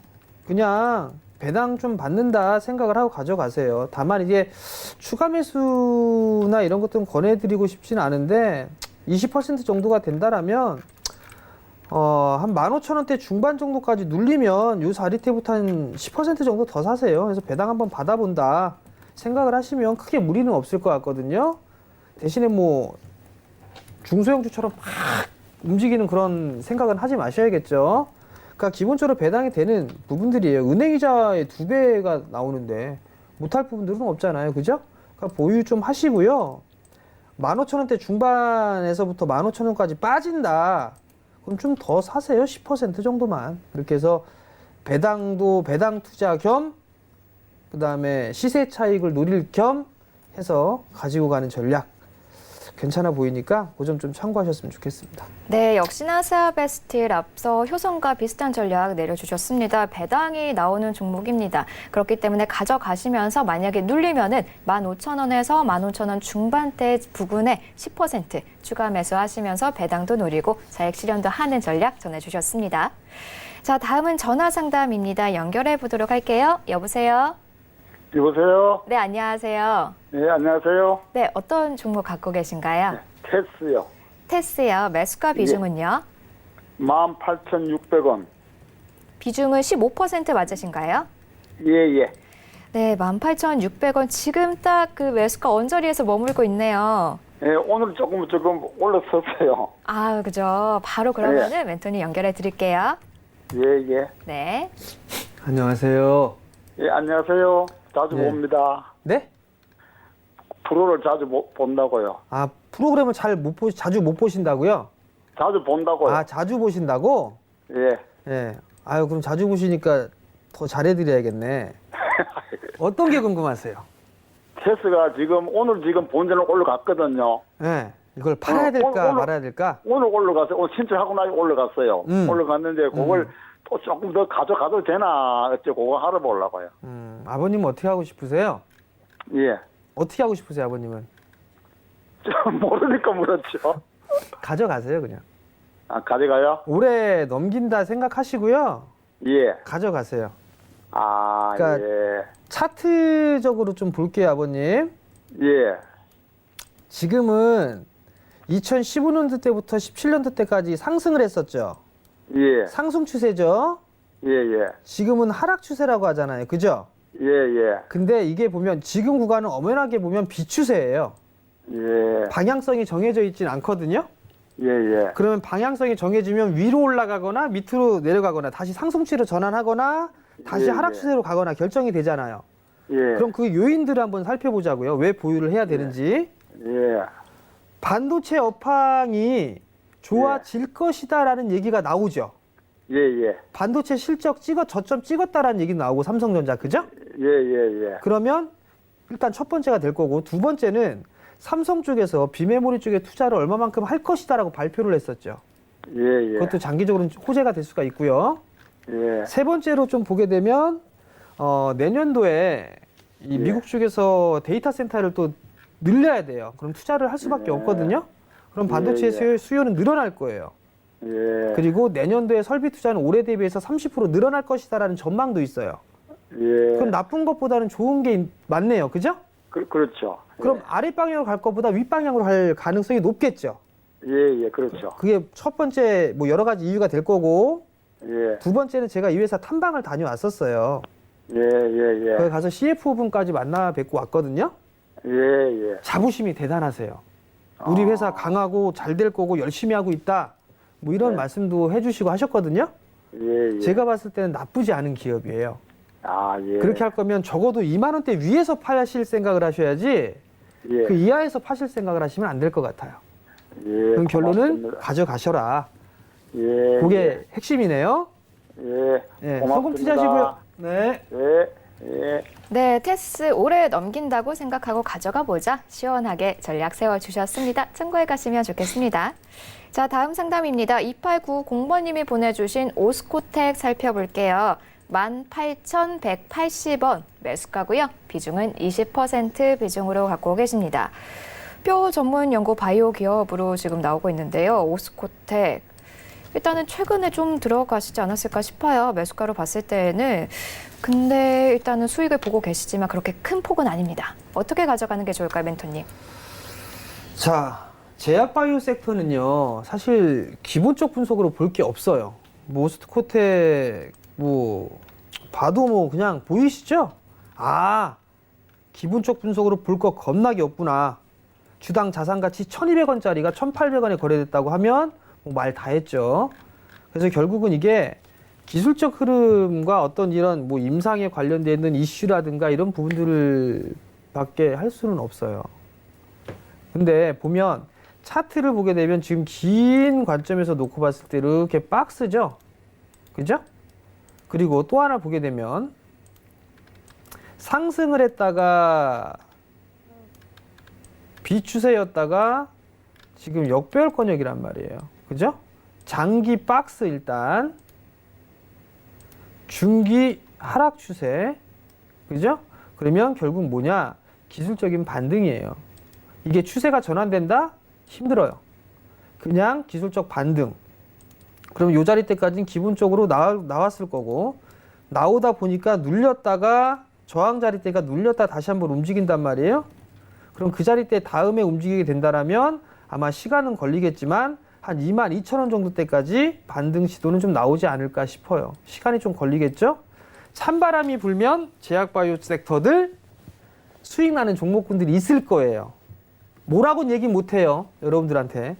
Speaker 2: 그냥 배당 좀 받는다 생각을 하고 가져가세요. 다만 이게 추가 매수나 이런 것들은 권해드리고 싶지는 않은데 20% 정도가 된다라면 한 15,000원대 중반 정도까지 눌리면 요 자리대부터 한 10% 정도 더 사세요. 그래서 배당 한번 받아본다 생각을 하시면 크게 무리는 없을 것 같거든요. 대신에 뭐 중소형주처럼 막 움직이는 그런 생각은 하지 마셔야겠죠. 그러니까 기본적으로 배당이 되는 부분들이에요. 은행이자의 2배가 나오는데 못할 부분들은 없잖아요. 그죠? 그러니까 보유 좀 하시고요. 15,000원대 중반에서부터 15,000원까지 빠진다. 그럼 좀 더 사세요. 10% 정도만. 이렇게 해서 배당 투자 겸 그다음에 시세 차익을 노릴 겸 해서 가지고 가는 전략 괜찮아 보이니까 그 점 좀 참고하셨으면 좋겠습니다.
Speaker 3: 네, 역시나 세아베스틸 앞서 효성과 비슷한 전략 내려주셨습니다. 배당이 나오는 종목입니다. 그렇기 때문에 가져가시면서 만약에 눌리면은 15,000원에서 15,000원 중반대 부근에 10% 추가 매수하시면서 배당도 노리고 자액 실현도 하는 전략 전해주셨습니다. 자, 다음은 전화 상담입니다. 연결해 보도록 할게요. 여보세요?
Speaker 4: 여보세요?
Speaker 3: 네, 안녕하세요.
Speaker 4: 네, 안녕하세요.
Speaker 3: 네, 어떤 종목 갖고 계신가요?
Speaker 4: 테스요.
Speaker 3: 테스요. 매수가 비중은요?
Speaker 4: 18,600원.
Speaker 3: 비중은 15% 맞으신가요?
Speaker 4: 예.
Speaker 3: 네, 18,600원. 지금 딱 그 매수가 언저리에서 머물고 있네요.
Speaker 4: 예, 오늘 조금 올라섰어요.
Speaker 3: 아, 그죠. 바로 그러면은 멘토님 연결해 드릴게요.
Speaker 4: 예, 예.
Speaker 3: 네.
Speaker 2: 안녕하세요.
Speaker 4: 예, 안녕하세요. 자주
Speaker 2: 네.
Speaker 4: 봅니다.
Speaker 2: 네?
Speaker 4: 프로를 자주 본다고요.
Speaker 2: 아, 프로그램을 자주 못 보신다고요?
Speaker 4: 자주 본다고요.
Speaker 2: 아, 자주 보신다고?
Speaker 4: 예.
Speaker 2: 예. 아유, 그럼 자주 보시니까 더 잘해드려야겠네. 어떤 게 궁금하세요?
Speaker 4: 테스가 오늘 본전을 올라갔거든요.
Speaker 2: 예. 이걸 팔아야 될까
Speaker 4: 오늘-
Speaker 2: 말아야 될까?
Speaker 4: 오늘 올라갔어요. 오늘 신청하고 나서 올라갔어요. 올라갔는데 그걸 또 조금 더 가져가도 되나 어째 그거 알아보려고요.
Speaker 2: 아버님은 어떻게 하고 싶으세요?
Speaker 4: 예.
Speaker 2: 어떻게 하고 싶으세요, 아버님은?
Speaker 4: 좀 모르니까 물었죠.
Speaker 2: 가져가세요, 그냥.
Speaker 4: 아, 가져가요?
Speaker 2: 오래 넘긴다 생각하시고요.
Speaker 4: 예.
Speaker 2: 가져가세요.
Speaker 4: 아,
Speaker 2: 그러니까
Speaker 4: 예.
Speaker 2: 차트적으로 좀 볼게요, 아버님.
Speaker 4: 예.
Speaker 2: 지금은 2015년도 때부터 17년도 때까지 상승을 했었죠.
Speaker 4: 예.
Speaker 2: 상승 추세죠.
Speaker 4: 예, 예.
Speaker 2: 지금은 하락 추세라고 하잖아요. 그죠?
Speaker 4: 예, 예.
Speaker 2: 근데 이게 보면 지금 구간은 엄연하게 보면 비추세예요.
Speaker 4: 예.
Speaker 2: 방향성이 정해져 있진 않거든요.
Speaker 4: 예, 예.
Speaker 2: 그러면 방향성이 정해지면 위로 올라가거나 밑으로 내려가거나 다시 상승추세로 전환하거나 다시
Speaker 4: 예,
Speaker 2: 하락
Speaker 4: 예.
Speaker 2: 추세로 가거나 결정이 되잖아요.
Speaker 4: 예.
Speaker 2: 그럼 그 요인들을 한번 살펴보자고요. 왜 보유를 해야 되는지.
Speaker 4: 예.
Speaker 2: 반도체 업황이 좋아질 것이다라는 얘기가 나오죠.
Speaker 4: 예, 예.
Speaker 2: 반도체 실적 저점 찍었다라는 얘기 나오고 삼성전자 그죠?
Speaker 4: 예, 예, 예.
Speaker 2: 그러면 일단 첫 번째가 될 거고 두 번째는 삼성 쪽에서 비메모리 쪽에 투자를 얼마만큼 할 것이다라고 발표를 했었죠.
Speaker 4: 예, 예.
Speaker 2: 그것도 장기적으로 호재가 될 수가 있고요.
Speaker 4: 예.
Speaker 2: 세 번째로 좀 보게 되면 내년도에 이
Speaker 4: 예.
Speaker 2: 미국 쪽에서 데이터 센터를 또 늘려야 돼요. 그럼 투자를 할 수밖에
Speaker 4: 예.
Speaker 2: 없거든요. 그럼 반도체
Speaker 4: 예, 예.
Speaker 2: 수요는 늘어날 거예요.
Speaker 4: 예.
Speaker 2: 그리고 내년도에 설비 투자는 올해 대비해서 30% 늘어날 것이다라는 전망도 있어요.
Speaker 4: 예.
Speaker 2: 그럼 나쁜 것보다는 좋은 게 많네요. 그죠?
Speaker 4: 그렇죠.
Speaker 2: 그럼 아랫방향으로 갈 것보다 윗방향으로 갈 가능성이 높겠죠.
Speaker 4: 예, 예, 그렇죠.
Speaker 2: 그게 첫 번째 뭐 여러 가지 이유가 될 거고
Speaker 4: 예.
Speaker 2: 두 번째는 제가 이 회사 탐방을 다녀왔었어요.
Speaker 4: 예, 예,
Speaker 2: 거기
Speaker 4: 예.
Speaker 2: 가서 CFO분까지 만나 뵙고 왔거든요.
Speaker 4: 예, 예.
Speaker 2: 자부심이 대단하세요. 우리 회사 강하고 잘 될 거고 열심히 하고 있다. 뭐 이런
Speaker 4: 네.
Speaker 2: 말씀도 해주시고 하셨거든요.
Speaker 4: 예, 예.
Speaker 2: 제가 봤을 때는 나쁘지 않은 기업이에요.
Speaker 4: 아, 예.
Speaker 2: 그렇게 할 거면 적어도 2만 원대 위에서 파실 생각을 하셔야지
Speaker 4: 예.
Speaker 2: 그 이하에서 파실 생각을 하시면 안 될 것 같아요.
Speaker 4: 예.
Speaker 2: 그럼 결론은
Speaker 4: 고맙습니다.
Speaker 2: 가져가셔라.
Speaker 4: 예.
Speaker 2: 그게 핵심이네요.
Speaker 4: 예.
Speaker 2: 예,
Speaker 4: 고맙습니다.
Speaker 2: 성공 투자하시고요. 네.
Speaker 4: 예. 예.
Speaker 3: 네, 테스 오래 넘긴다고 생각하고 가져가 보자. 시원하게 전략 세워주셨습니다. 참고해 가시면 좋겠습니다. 자, 다음 상담입니다. 2890번님이 보내주신 오스코텍 살펴볼게요. 18,180원 매수가고요. 비중은 20% 비중으로 갖고 계십니다. 뼈 전문 연구 바이오 기업으로 지금 나오고 있는데요. 오스코텍. 일단은 최근에 좀 들어가시지 않았을까 싶어요. 매수가로 봤을 때에는. 근데 일단은 수익을 보고 계시지만 그렇게 큰 폭은 아닙니다. 어떻게 가져가는 게 좋을까요, 멘토님?
Speaker 2: 자, 제약바이오 섹터는요, 사실 기본적 분석으로 볼 게 없어요. 오스코텍 뭐 봐도 뭐 그냥 보이시죠? 아, 기본적 분석으로 볼 거 겁나게 없구나. 주당 자산가치 1,200원짜리가 1,800원에 거래됐다고 하면 뭐 말 다 했죠. 그래서 결국은 이게 기술적 흐름과 어떤 이런 뭐 임상에 관련되어 있는 이슈라든가 이런 부분들을 밖에 할 수는 없어요. 근데 보면 차트를 보게 되면 지금 긴 관점에서 놓고 봤을 때 이렇게 박스죠. 그죠? 그리고 또 하나 보게 되면 상승을 했다가 비추세였다가 지금 역배열권역이란 말이에요. 그죠? 장기 박스 일단 중기 하락 추세. 그죠? 그러면 결국 뭐냐? 기술적인 반등이에요. 이게 추세가 전환된다? 힘들어요. 그냥 기술적 반등. 그럼 요 자리 때까지는 기본적으로 나왔을 거고 나오다 보니까 눌렸다가 저항 자리 때가 눌렸다 다시 한번 움직인단 말이에요. 그럼 그 자리 때 다음에 움직이게 된다라면 아마 시간은 걸리겠지만 한 22,000원 정도 때까지 반등 시도는 좀 나오지 않을까 싶어요. 시간이 좀 걸리겠죠? 찬바람이 불면 제약바이오 섹터들 수익 나는 종목군들이 있을 거예요. 뭐라고는 얘기 못해요. 여러분들한테.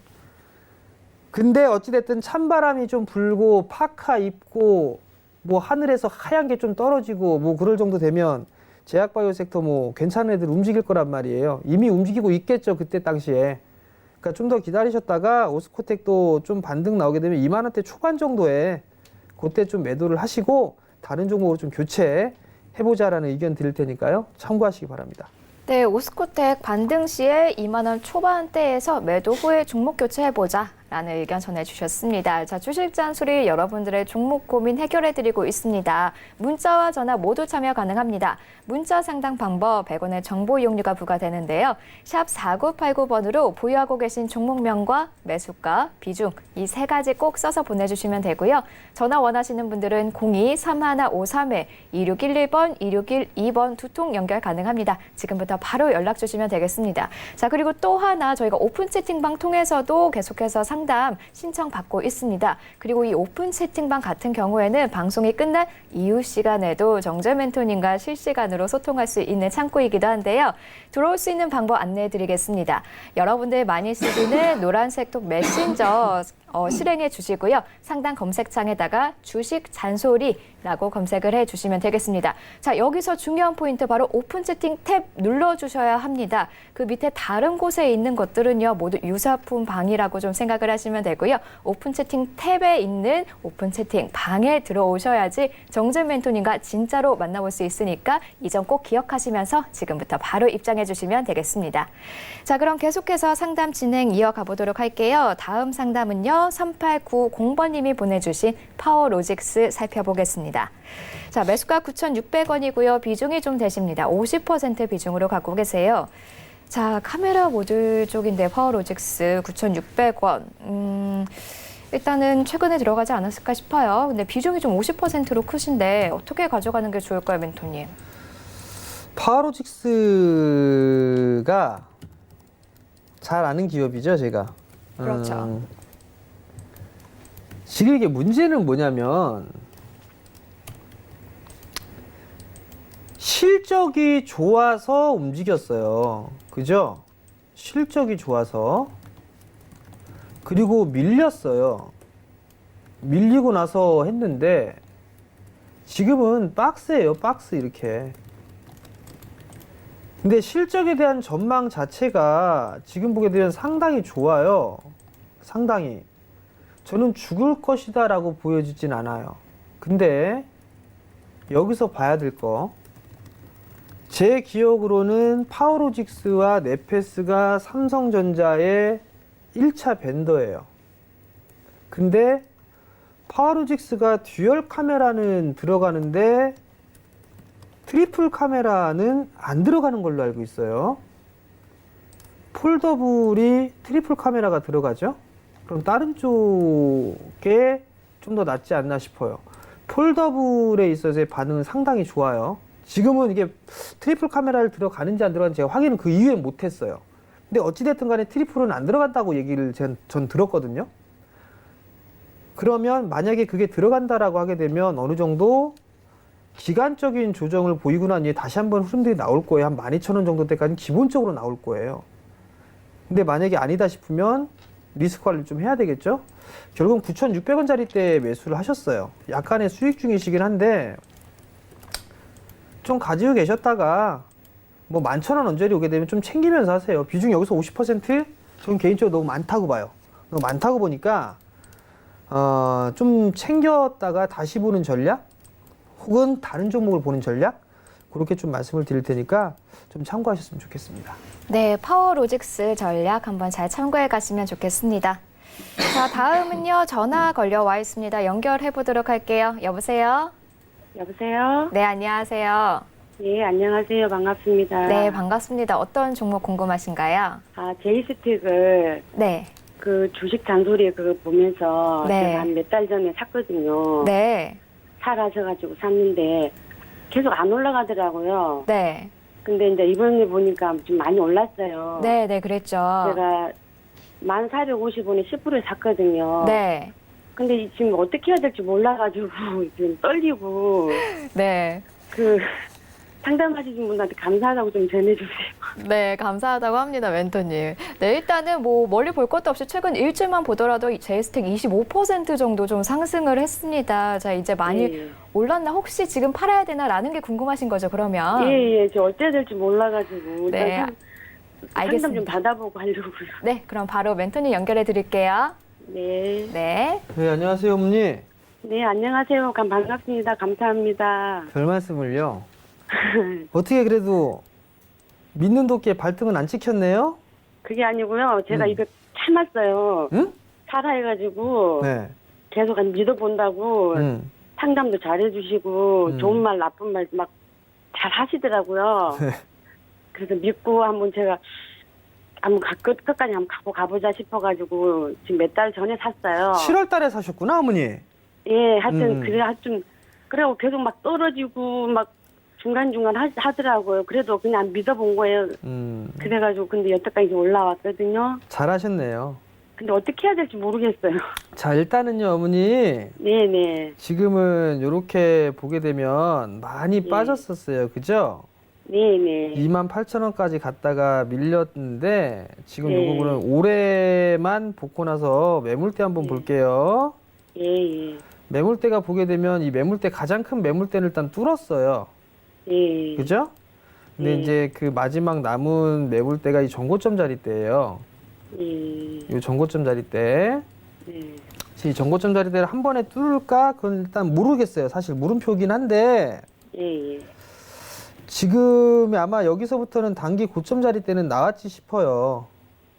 Speaker 2: 근데 어찌됐든 찬바람이 좀 불고 파카 입고 뭐 하늘에서 하얀 게 좀 떨어지고 뭐 그럴 정도 되면 제약바이오 섹터 뭐 괜찮은 애들 움직일 거란 말이에요. 이미 움직이고 있겠죠. 그때 당시에. 그러니까 좀 더 기다리셨다가 오스코텍도 좀 반등 나오게 되면 2만 원대 초반 정도에 그때 좀 매도를 하시고 다른 종목으로 좀 교체해보자라는 의견 드릴 테니까요. 참고하시기 바랍니다.
Speaker 3: 네, 오스코텍 반등 시에 2만 원 초반대에서 매도 후에 종목 교체해보자 라는 의견 전해주셨습니다. 자, 주식 잔소리 여러분들의 종목 고민 해결해드리고 있습니다. 문자와 전화 모두 참여 가능합니다. 문자 상담 방법 100원의 정보 이용료가 부과되는데요. 샵 4989번으로 보유하고 계신 종목명과 매수가, 비중 이 세 가지 꼭 써서 보내주시면 되고요. 전화 원하시는 분들은 02-3153-2611번, 2612번 두 통 연결 가능합니다. 지금부터 바로 연락 주시면 되겠습니다. 자, 그리고 또 하나 저희가 오픈 채팅방 통해서도 계속해서 상담 신청받고 있습니다. 그리고 이 오픈 채팅방 같은 경우에는 방송이 끝난 이후 시간에도 정재 멘토님과 실시간으로 소통할 수 있는 창구이기도 한데요. 들어올 수 있는 방법 안내해 드리겠습니다. 여러분들 많이 쓰시는 노란색 톡 메신저 실행해 주시고요. 상단 검색창에다가 주식 잔소리라고 검색을 해 주시면 되겠습니다. 자, 여기서 중요한 포인트 바로 오픈 채팅 탭 눌러 주셔야 합니다. 그 밑에 다른 곳에 있는 것들은요, 모두 유사품 방이라고 좀 생각을 하시면 되고요. 오픈 채팅 탭에 있는 오픈 채팅 방에 들어오셔야지 정재 멘토님과 진짜로 만나볼 수 있으니까 이 점 꼭 기억하시면서 지금부터 바로 입장해 주시면 되겠습니다. 자, 그럼 계속해서 상담 진행 이어가 보도록 할게요. 다음 상담은요. 3890번님이 보내주신 파워로직스 살펴보겠습니다. 자, 매수가 9,600원이고요. 비중이 좀 되십니다. 50% 비중으로 갖고 계세요. 자, 카메라 모듈 쪽인데 파워로직스 9,600원. 일단은 최근에 들어가지 않았을까 싶어요. 근데 비중이 좀 50%로 크신데 어떻게 가져가는 게 좋을까요, 멘토님?
Speaker 2: 파워로직스가 잘 아는 기업이죠, 제가.
Speaker 3: 그렇죠.
Speaker 2: 지금 이게 문제는 뭐냐면 실적이 좋아서 움직였어요. 그죠? 실적이 좋아서. 그리고 밀렸어요. 밀리고 나서 했는데 지금은 박스예요. 박스 이렇게. 근데 실적에 대한 전망 자체가 지금 보게 되면 상당히 좋아요. 상당히. 저는 죽을 것이다 라고 보여지진 않아요. 근데 여기서 봐야 될 거. 제 기억으로는 파워로직스와 네페스가 삼성전자의 1차 벤더예요. 근데 파워로직스가 듀얼 카메라는 들어가는데 트리플 카메라는 안 들어가는 걸로 알고 있어요. 폴더블이 트리플 카메라가 들어가죠? 그럼 다른 쪽에 좀 더 낫지 않나 싶어요. 폴더블에 있어서의 반응은 상당히 좋아요. 지금은 이게 트리플 카메라를 들어가는지 안 들어가는지 제가 확인은 그 이후에 못했어요. 근데 어찌됐든 간에 트리플은 안 들어간다고 얘기를 전 들었거든요. 그러면 만약에 그게 들어간다라고 하게 되면 어느 정도 기간적인 조정을 보이고 난 뒤에 다시 한번 흐름들이 나올 거예요. 한 12,000원 정도 때까지 기본적으로 나올 거예요. 근데 만약에 아니다 싶으면 리스크 관리 좀 해야 되겠죠? 결국 9,600원짜리 때 매수를 하셨어요. 약간의 수익 중이시긴 한데 좀 가지고 계셨다가 뭐 11,000원 언저리 오게 되면 좀 챙기면서 하세요. 비중 여기서 50%? 저는 개인적으로 너무 많다고 봐요. 너무 많다고 보니까 좀 챙겼다가 다시 보는 전략? 혹은 다른 종목을 보는 전략? 그렇게 좀 말씀을 드릴 테니까 좀 참고하셨으면 좋겠습니다.
Speaker 3: 네, 파워로직스 전략 한번 잘 참고해 가시면 좋겠습니다. 자, 다음은요. 전화 걸려와 있습니다. 연결해 보도록 할게요. 여보세요?
Speaker 5: 여보세요?
Speaker 3: 네, 안녕하세요.
Speaker 5: 예, 안녕하세요. 반갑습니다.
Speaker 3: 네, 반갑습니다. 어떤 종목 궁금하신가요?
Speaker 5: 제이스틱을
Speaker 3: 네.
Speaker 5: 그 주식 잔소리 그거 보면서
Speaker 3: 네.
Speaker 5: 제가 한 몇 달 전에 샀거든요.
Speaker 3: 네.
Speaker 5: 사라져가지고 샀는데 계속 안 올라가더라고요.
Speaker 3: 네.
Speaker 5: 근데 이제 이번에 보니까 좀 많이 올랐어요.
Speaker 3: 네, 네, 그랬죠.
Speaker 5: 제가 1,450원에 10%에 샀거든요.
Speaker 3: 네.
Speaker 5: 근데 지금 어떻게 해야 될지 몰라가지고 지금 떨리고
Speaker 3: 네.
Speaker 5: 상담하시는 분한테 감사하다고 좀 전해주세요.
Speaker 3: 네, 감사하다고 합니다, 멘토님. 네, 일단은 뭐 멀리 볼 것도 없이 최근 일주만 보더라도 제이스텍 25% 정도 좀 상승을 했습니다. 자, 이제 많이
Speaker 5: 예.
Speaker 3: 올랐나? 혹시 지금 팔아야 되나라는 게 궁금하신 거죠, 그러면?
Speaker 5: 예, 저 어째야 될지 몰라가지고.
Speaker 3: 네,
Speaker 5: 일단 상담
Speaker 3: 알겠습니다.
Speaker 5: 좀 받아보고 하려고요.
Speaker 3: 네, 그럼 바로 멘토님 연결해 드릴게요.
Speaker 5: 네.
Speaker 3: 네.
Speaker 2: 네, 안녕하세요, 어머니.
Speaker 5: 네, 안녕하세요. 반갑습니다. 감사합니다.
Speaker 2: 별 말씀을요. 어떻게 그래도 믿는 도끼에 발등은 안 찍혔네요?
Speaker 5: 그게 아니고요. 제가 이거 참았어요.
Speaker 2: 응?
Speaker 5: 살아해가지고
Speaker 2: 네.
Speaker 5: 계속 믿어본다고 상담도 잘해주시고 좋은 말 나쁜 말 막 잘 하시더라고요.
Speaker 2: 네.
Speaker 5: 그래서 믿고 한번 제가 끝까지 한번 가보자 싶어가지고 지금 몇 달 전에 샀어요.
Speaker 2: 7월 달에 사셨구나, 어머니.
Speaker 5: 예, 하여튼 그래고 계속 막 떨어지고 막 중간중간 하더라고요. 그래도 그냥 믿어본 거예요. 그래가지고 근데 여태까지 올라왔거든요.
Speaker 2: 잘하셨네요.
Speaker 5: 근데 어떻게 해야 될지 모르겠어요.
Speaker 2: 자, 일단은요, 어머니.
Speaker 5: 네네.
Speaker 2: 지금은 이렇게 보게 되면 많이
Speaker 5: 네.
Speaker 2: 빠졌었어요. 그죠?
Speaker 5: 네네.
Speaker 2: 28,000원까지 갔다가 밀렸는데 지금
Speaker 5: 네.
Speaker 2: 누구 보면 올해만 복고 나서 매물대 한번
Speaker 5: 네.
Speaker 2: 볼게요.
Speaker 5: 예.
Speaker 2: 매물대가 보게 되면 이 매물대 가장 큰 매물대를 일단 뚫었어요.
Speaker 5: 예.
Speaker 2: 그죠? 근데
Speaker 5: 네.
Speaker 2: 이제 그 마지막 남은 매물대가 이 전고점 자리대예요.
Speaker 5: 예.
Speaker 2: 이 전고점 자리대.
Speaker 5: 네.
Speaker 2: 이 전고점 자리대를 한 번에 뚫을까? 그건 일단 모르겠어요. 사실 물음표긴 한데
Speaker 5: 예.
Speaker 2: 지금 아마 여기서부터는 단기 고점 자리대는 나왔지 싶어요.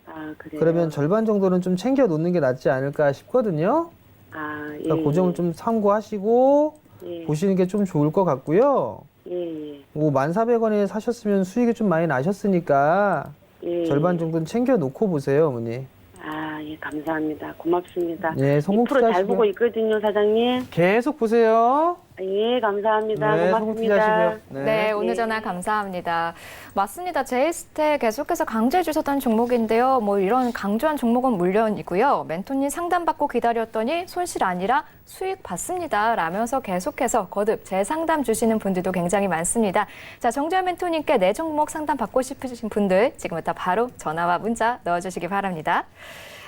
Speaker 5: 아, 그래요?
Speaker 2: 그러면 절반 정도는 좀 챙겨 놓는 게 낫지 않을까 싶거든요.
Speaker 5: 아, 예.
Speaker 2: 그러니까 그 점을 좀 참고하시고
Speaker 5: 예.
Speaker 2: 보시는 게 좀 좋을 것 같고요.
Speaker 5: 예.
Speaker 2: 뭐 1,400원에 사셨으면 수익이 좀 많이 나셨으니까
Speaker 5: 예.
Speaker 2: 절반 정도는 챙겨 놓고 보세요, 어머니.
Speaker 5: 아, 예, 감사합니다. 고맙습니다.
Speaker 2: 예, 성공
Speaker 5: 2%잘
Speaker 2: 투자하시고요.
Speaker 5: 보고 있거든요, 사장님.
Speaker 2: 계속 보세요.
Speaker 5: 예, 감사합니다.
Speaker 2: 네, 성공
Speaker 5: 고맙습니다.
Speaker 2: 투자하시고요.
Speaker 3: 네, 오늘
Speaker 5: 네.
Speaker 3: 전화 감사합니다. 맞습니다. 제이스텍 계속해서 강조해 주셨던 종목인데요. 뭐 이런 강조한 종목은 물론이고요. 멘토님 상담받고 기다렸더니 손실 아니라 수익 받습니다. 라면서 계속해서 거듭 재상담 주시는 분들도 굉장히 많습니다. 자, 정재현 멘토님께 내 종목 상담 받고 싶으신 분들 지금부터 바로 전화와 문자 넣어주시기 바랍니다.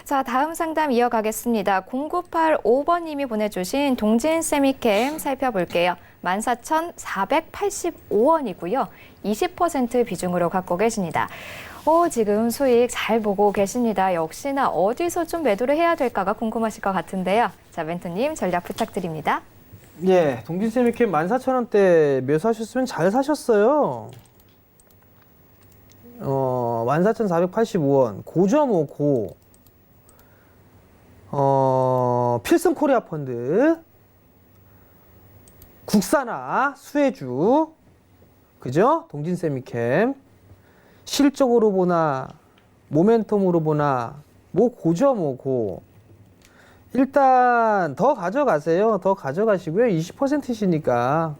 Speaker 3: 자, 다음 상담 이어가겠습니다. 0985번님이 보내주신 동진 세미캠 살펴볼게요. 14,485원이고요. 20% 비중으로 갖고 계십니다. 지금 수익 잘 보고 계십니다. 역시나 어디서 좀 매도를 해야 될까가 궁금하실 것 같은데요. 자, 멘토님 전략 부탁드립니다.
Speaker 2: 예, 동진쌤 이렇게 14,000원대 매수하셨으면 잘 사셨어요. 14,485원, 고점 5고, 필승 코리아 펀드, 국산화, 수혜주, 그죠? 동진세미캠. 실적으로 보나, 모멘텀으로 보나, 뭐 고점 오고. 일단 더 가져가세요. 더 가져가시고요. 20%시니까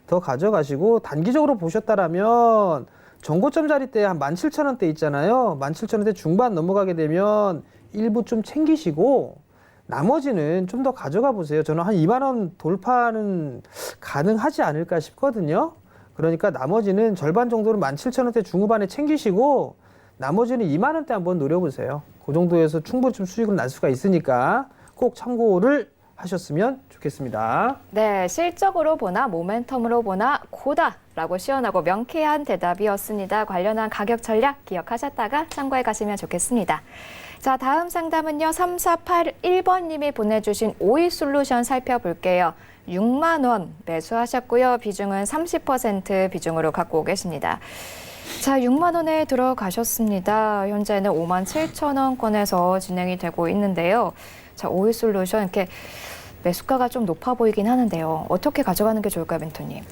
Speaker 2: 더 가져가시고, 단기적으로 보셨다라면 전고점 자리대 한 17,000원대 있잖아요. 17,000원대 중반 넘어가게 되면 일부 좀 챙기시고 나머지는 좀 더 가져가 보세요. 저는 한 2만 원 돌파는 가능하지 않을까 싶거든요. 그러니까 나머지는 절반 정도는 17,000원대 중후반에 챙기시고 나머지는 2만 원대 한번 노려보세요. 그 정도에서 충분히 좀 수익은 날 수가 있으니까 꼭 참고를 하셨으면 좋겠습니다.
Speaker 3: 네, 실적으로 보나 모멘텀으로 보나 고다라고 시원하고 명쾌한 대답이었습니다. 관련한 가격 전략 기억하셨다가 참고해 가시면 좋겠습니다. 자, 다음 상담은요. 3481번님이 보내주신 오이솔루션 살펴볼게요. 6만 원 매수하셨고요. 비중은 30% 비중으로 갖고 계십니다. 자, 6만 원에 들어가셨습니다. 현재는 57,000원권에서 진행이 되고 있는데요. 자, 오이솔루션 이렇게 매수가가 좀 높아 보이긴 하는데요. 어떻게 가져가는 게 좋을까요, 멘토님?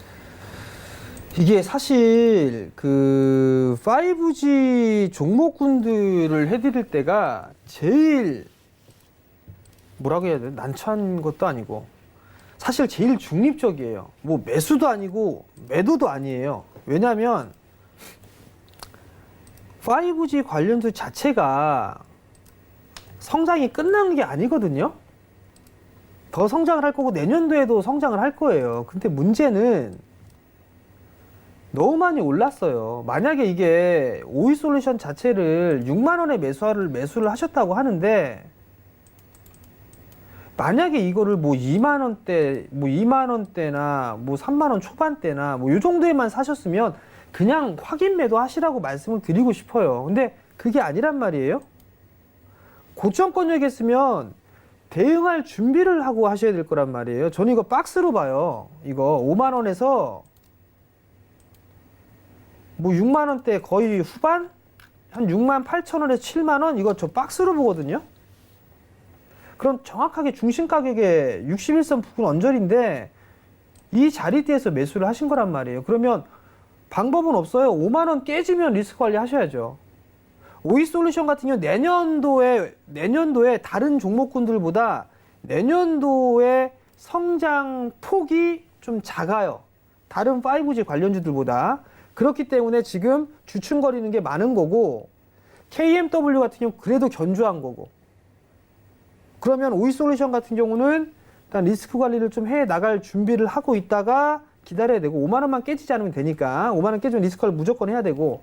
Speaker 2: 이게 사실 그 5G 종목군들을 해드릴 때가 제일 뭐라고 해야 돼? 난처한 것도 아니고 사실 제일 중립적이에요. 뭐 매수도 아니고 매도도 아니에요. 왜냐하면 5G 관련주 자체가 성장이 끝나는 게 아니거든요. 더 성장을 할 거고 내년도에도 성장을 할 거예요. 근데 문제는 너무 많이 올랐어요. 만약에 이게 오이솔루션 자체를 6만 원에 매수를 하셨다고 하는데, 만약에 이거를 뭐 2만 원대, 뭐 2만 원대나 뭐 3만 원 초반대나 뭐 이 정도에만 사셨으면 그냥 확인 매도 하시라고 말씀을 드리고 싶어요. 근데 그게 아니란 말이에요. 고점권역이었으면 대응할 준비를 하고 하셔야 될 거란 말이에요. 저는 이거 박스로 봐요. 이거 5만 원에서 뭐 6만 원대 거의 후반? 한 6만 8천 원에서 7만 원? 이거 저 박스로 보거든요. 그럼 정확하게 중심 가격에 61선 부근 언저리인데 이 자리대에서 매수를 하신 거란 말이에요. 그러면 방법은 없어요. 5만 원 깨지면 리스크 관리 하셔야죠. 오이솔루션 같은 경우 내년도에 다른 종목군들보다 내년도의 성장 폭이 좀 작아요. 다른 5G 관련주들보다. 그렇기 때문에 지금 주춤거리는 게 많은 거고, KMW 같은 경우 그래도 견조한 거고, 그러면 오이솔루션 같은 경우는 일단 리스크 관리를 좀 해 나갈 준비를 하고 있다가 기다려야 되고, 5만 원만 깨지지 않으면 되니까 5만 원 깨지면 리스크 관리 무조건 해야 되고,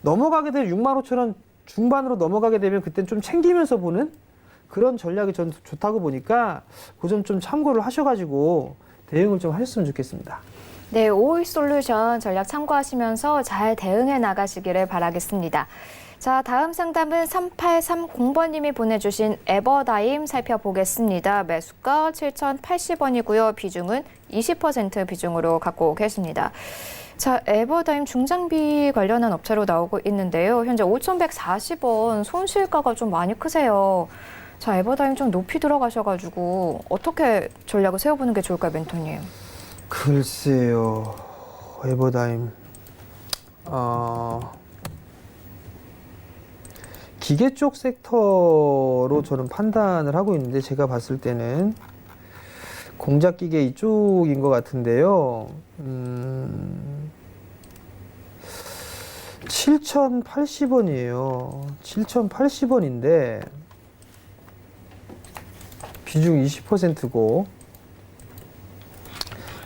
Speaker 2: 넘어가게 되면 6만 5천 원 중반으로 넘어가게 되면 그땐 좀 챙기면서 보는 그런 전략이 전 좋다고 보니까 그 점 좀 참고를 하셔가지고 대응을 좀 하셨으면 좋겠습니다.
Speaker 3: 네, 오이솔루션 전략 참고하시면서 잘 대응해 나가시기를 바라겠습니다. 자, 다음 상담은 3830번님이 보내주신 에버다임 살펴보겠습니다. 매수가 7,080원이고요. 비중은 20% 비중으로 갖고 계십니다. 자, 에버다임 중장비 관련한 업체로 나오고 있는데요. 현재 5,140원 손실가가 좀 많이 크세요. 자, 에버다임 좀 높이 들어가셔가지고 어떻게 전략을 세워보는 게 좋을까요, 멘토님?
Speaker 2: 글쎄요, 에버다임. 기계 쪽 섹터로 저는 판단을 하고 있는데, 제가 봤을 때는 공작기계 이쪽인 것 같은데요. 7,080원이에요. 7,080원인데 비중 20%고,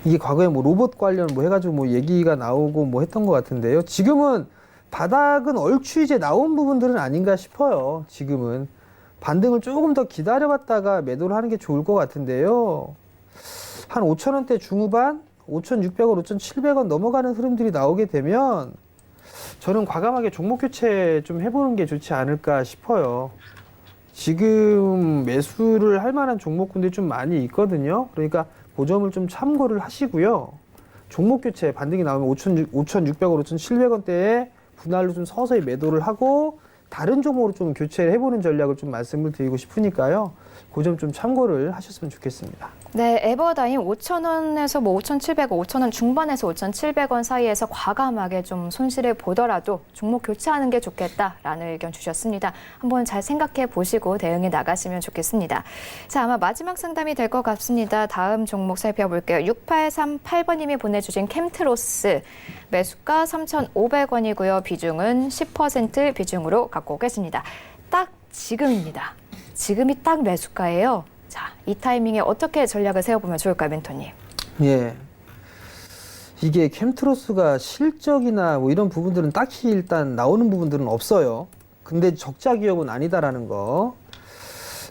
Speaker 2: 이게 과거에 뭐 로봇 관련 뭐 해가지고 뭐 얘기가 나오고 뭐 했던 것 같은데요. 지금은 바닥은 얼추 이제 나온 부분들은 아닌가 싶어요. 지금은 반등을 조금 더 기다려봤다가 매도를 하는 게 좋을 것 같은데요. 한 5,000원대 중후반, 5,600원, 5,700원 넘어가는 흐름들이 나오게 되면 저는 과감하게 종목 교체 좀 해보는 게 좋지 않을까 싶어요. 지금 매수를 할 만한 종목군들이 좀 많이 있거든요. 그러니까 그 점을 좀 참고를 하시고요. 종목 교체 반등이 나오면 5,600원, 5,700원대에 분할로 좀 서서히 매도를 하고 다른 종목으로 좀 교체를 해보는 전략을 좀 말씀을 드리고 싶으니까요. 그 점 좀 참고를 하셨으면 좋겠습니다.
Speaker 3: 네, 에버다임 5,000원에서 뭐 5,700원, 5,000원 중반에서 5,700원 사이에서 과감하게 좀 손실을 보더라도 종목 교체하는 게 좋겠다라는 의견 주셨습니다. 한번 잘 생각해 보시고 대응해 나가시면 좋겠습니다. 자, 아마 마지막 상담이 될 것 같습니다. 다음 종목 살펴볼게요. 6838번님이 보내주신 캠트로스. 매수가 3,500원이고요. 비중은 10% 비중으로 갖고 계십니다. 딱 지금입니다. 지금이 딱 매수가예요. 자, 이 타이밍에 어떻게 전략을 세워보면 좋을까요, 멘토님?
Speaker 2: 예. 이게 캠트로스가 실적이나 뭐 이런 부분들은 딱히 일단 나오는 부분들은 없어요. 근데 적자 기업은 아니다라는 거.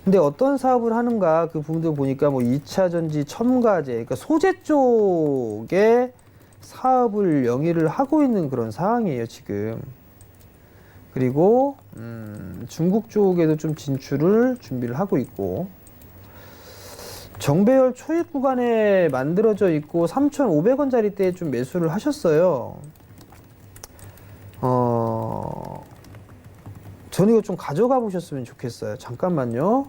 Speaker 2: 근데 어떤 사업을 하는가 그 부분들 보니까 뭐 2차 전지 첨가제, 그러니까 소재 쪽에 사업을 영위를 하고 있는 그런 상황이에요, 지금. 그리고 중국 쪽에도 좀 진출을 준비를 하고 있고, 정배열 초입 구간에 만들어져 있고 3,500원짜리 때 좀 매수를 하셨어요. 저는 이거 좀 가져가 보셨으면 좋겠어요. 잠깐만요.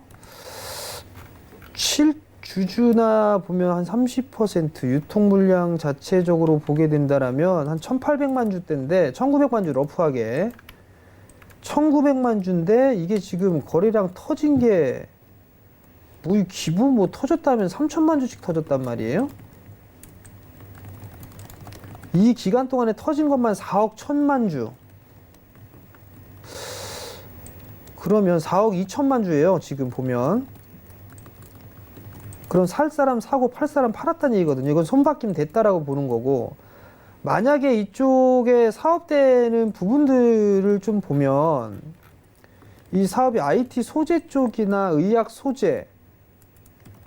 Speaker 2: 주주나 보면 한 30% 유통 물량 자체적으로 보게 된다라면 한 1,800만 주대인데 1,900만 주 러프하게 1,900만 주인데 이게 지금 거래량 터진 게 뭐 기부 뭐 터졌다면 3,000만 주씩 터졌단 말이에요. 이 기간 동안에 터진 것만 4억 1,000만 주. 그러면 4억 2천만 주예요. 지금 보면. 그럼 살 사람 사고 팔 사람 팔았다는 얘기거든요. 이건 손바뀜 됐다라고 보는 거고, 만약에 이쪽에 사업되는 부분들을 좀 보면 이 사업이 IT 소재 쪽이나 의학 소재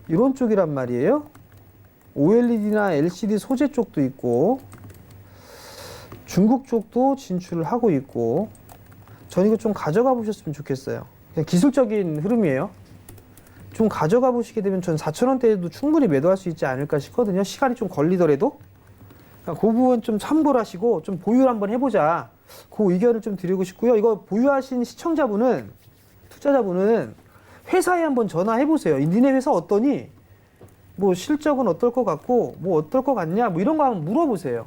Speaker 2: 이런 쪽이란 말이에요. OLED나 LCD 소재 쪽도 있고 중국 쪽도 진출을 하고 있고 전 이거 좀 가져가 보셨으면 좋겠어요. 그냥 기술적인 흐름이에요. 좀 가져가 보시게 되면 전 4,000원대에도 충분히 매도할 수 있지 않을까 싶거든요. 시간이 좀 걸리더라도. 그러니까 그 부분 좀 참고를 하시고 좀 보유를 한번 해보자. 그 의견을 좀 드리고 싶고요. 이거 보유하신 시청자분은, 투자자분은 회사에 한번 전화해보세요. 니네 회사 어떠니? 뭐 실적은 어떨 것 같고 뭐 어떨 것 같냐? 뭐 이런 거 한번 물어보세요.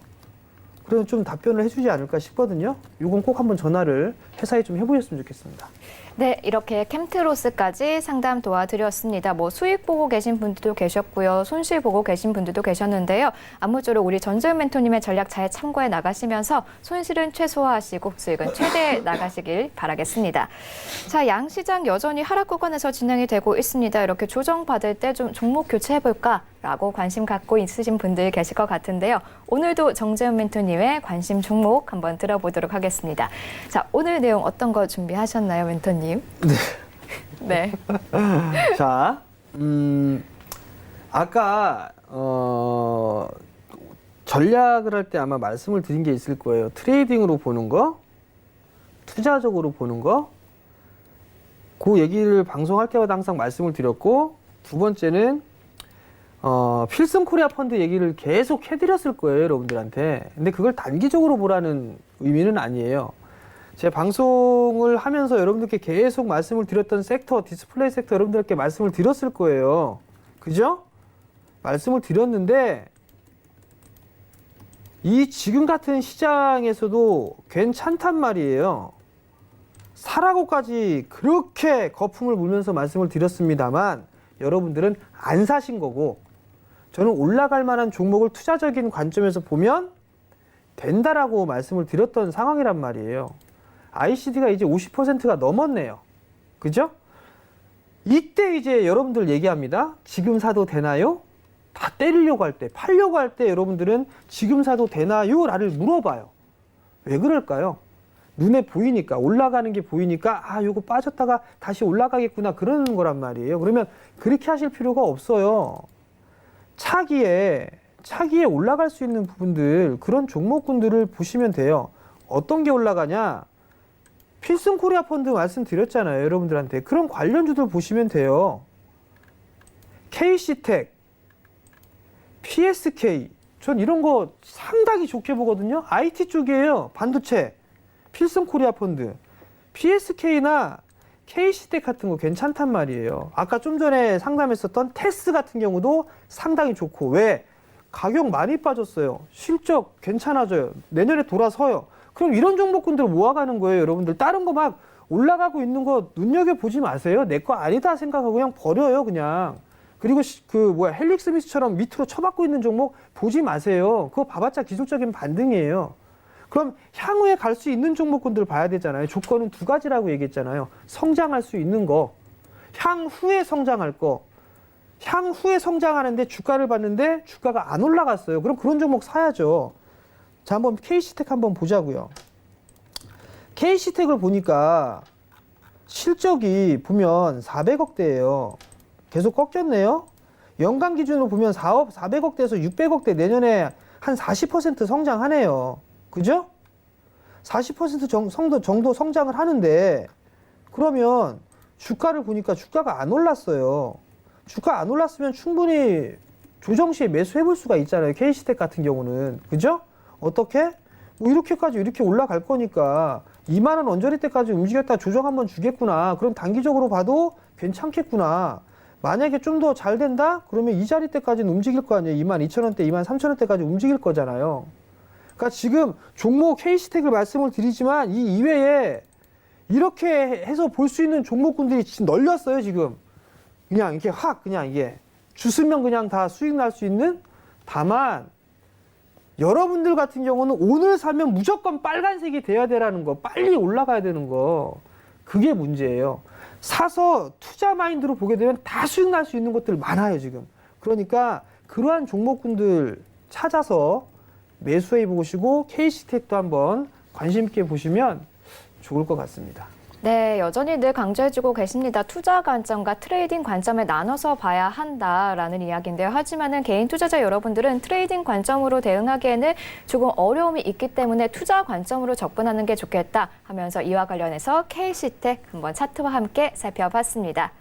Speaker 2: 그러면 좀 답변을 해주지 않을까 싶거든요. 이건 꼭 한번 전화를 회사에 좀 해보셨으면 좋겠습니다.
Speaker 3: 네, 이렇게 캠트로스까지 상담 도와드렸습니다. 뭐 수익 보고 계신 분들도 계셨고요. 손실 보고 계신 분들도 계셨는데요. 아무쪼록 우리 전재훈 멘토님의 전략 잘 참고해 나가시면서 손실은 최소화하시고 수익은 최대해 나가시길 바라겠습니다. 자, 양시장 여전히 하락 구간에서 진행이 되고 있습니다. 이렇게 조정받을 때 좀 종목 교체해볼까? 라고 관심 갖고 있으신 분들 계실 것 같은데요. 오늘도 정재훈 멘토님의 관심 종목 한번 들어보도록 하겠습니다. 자, 오늘 내용 어떤 거 준비하셨나요, 멘토님? 네.
Speaker 2: 자, 아까 전략을 할 때 아마 말씀을 드린 게 있을 거예요. 트레이딩으로 보는 거, 투자적으로 보는 거. 그 얘기를 방송할 때마다 항상 말씀을 드렸고, 두 번째는 필승 코리아 펀드 얘기를 계속 해드렸을 거예요, 여러분들한테. 근데 그걸 단기적으로 보라는 의미는 아니에요. 제 방송을 하면서 여러분들께 계속 말씀을 드렸던 섹터, 디스플레이 섹터 여러분들께 말씀을 드렸을 거예요. 그죠? 말씀을 드렸는데 이 지금 같은 시장에서도 괜찮단 말이에요. 사라고까지 그렇게 거품을 물면서 말씀을 드렸습니다만 여러분들은 안 사신 거고 저는 올라갈 만한 종목을 투자적인 관점에서 보면 된다라고 말씀을 드렸던 상황이란 말이에요. ICD가 이제 50%가 넘었네요. 그죠? 이때 이제 여러분들 얘기합니다. 지금 사도 되나요? 다 때리려고 할 때, 팔려고 할 때 여러분들은 지금 사도 되나요? 라를 물어봐요. 왜 그럴까요? 눈에 보이니까, 올라가는 게 보이니까 아, 요거 빠졌다가 다시 올라가겠구나 그러는 거란 말이에요. 그러면 그렇게 하실 필요가 없어요. 차기에 올라갈 수 있는 부분들, 그런 종목군들을 보시면 돼요. 어떤 게 올라가냐? 필승 코리아 펀드 말씀드렸잖아요, 여러분들한테. 그런 관련주들 보시면 돼요. KC텍, PSK, 전 이런 거 상당히 좋게 보거든요. IT 쪽이에요, 반도체. 필승 코리아 펀드, PSK나 KC텍 같은 거 괜찮단 말이에요. 아까 좀 전에 상담했었던 테스 같은 경우도 상당히 좋고. 왜? 가격 많이 빠졌어요. 실적 괜찮아져요. 내년에 돌아서요. 그럼 이런 종목군들 모아가는 거예요, 여러분들. 다른 거 막 올라가고 있는 거 눈여겨보지 마세요. 내 거 아니다 생각하고 그냥 버려요, 그냥. 그리고 헬릭스 미스처럼 밑으로 쳐박고 있는 종목 보지 마세요. 그거 봐봤자 기술적인 반등이에요. 그럼 향후에 갈 수 있는 종목군들을 봐야 되잖아요. 조건은 두 가지라고 얘기했잖아요. 성장할 수 있는 거, 향후에 성장할 거. 향후에 성장하는데 주가를 봤는데 주가가 안 올라갔어요. 그럼 그런 종목 사야죠. 자, 한번 KC텍 한번 보자고요. KC텍을 보니까 실적이 보면 400억대예요. 계속 꺾였네요. 연간 기준으로 보면 400억대에서 600억대 내년에 한 40% 성장하네요. 그죠? 40% 정도 성장을 하는데 그러면 주가를 보니까 주가가 안 올랐어요. 주가 안 올랐으면 충분히 조정 시에 매수해 볼 수가 있잖아요. KC텍 같은 경우는. 그죠? 어떻게? 뭐 이렇게까지 이렇게 올라갈 거니까 2만 원 언저리 때까지 움직였다 조정 한번 주겠구나. 그럼 단기적으로 봐도 괜찮겠구나. 만약에 좀 더 잘 된다? 그러면 이 자리 때까지는 움직일 거 아니에요. 22,000원대, 23,000원대까지 움직일 거잖아요. 그러니까 지금 종목 KC텍을 말씀을 드리지만 이 이외에 이렇게 해서 볼 수 있는 종목군들이 지금 널렸어요, 지금. 그냥 이렇게 그냥 이게 주스면 그냥 다 수익 날 수 있는. 다만 여러분들 같은 경우는 오늘 사면 무조건 빨간색이 돼야 되라는 거, 빨리 올라가야 되는 거, 그게 문제예요. 사서 투자 마인드로 보게 되면 다 수익 날 수 있는 것들 많아요, 지금. 그러니까 그러한 종목군들 찾아서 매수해 보시고 KC텍도 한번 관심 있게 보시면 좋을 것 같습니다.
Speaker 3: 네, 여전히 늘 강조해주고 계십니다. 투자 관점과 트레이딩 관점을 나눠서 봐야 한다라는 이야기인데요. 하지만은 개인 투자자 여러분들은 트레이딩 관점으로 대응하기에는 조금 어려움이 있기 때문에 투자 관점으로 접근하는 게 좋겠다 하면서 이와 관련해서 KC텍 한번 차트와 함께 살펴봤습니다.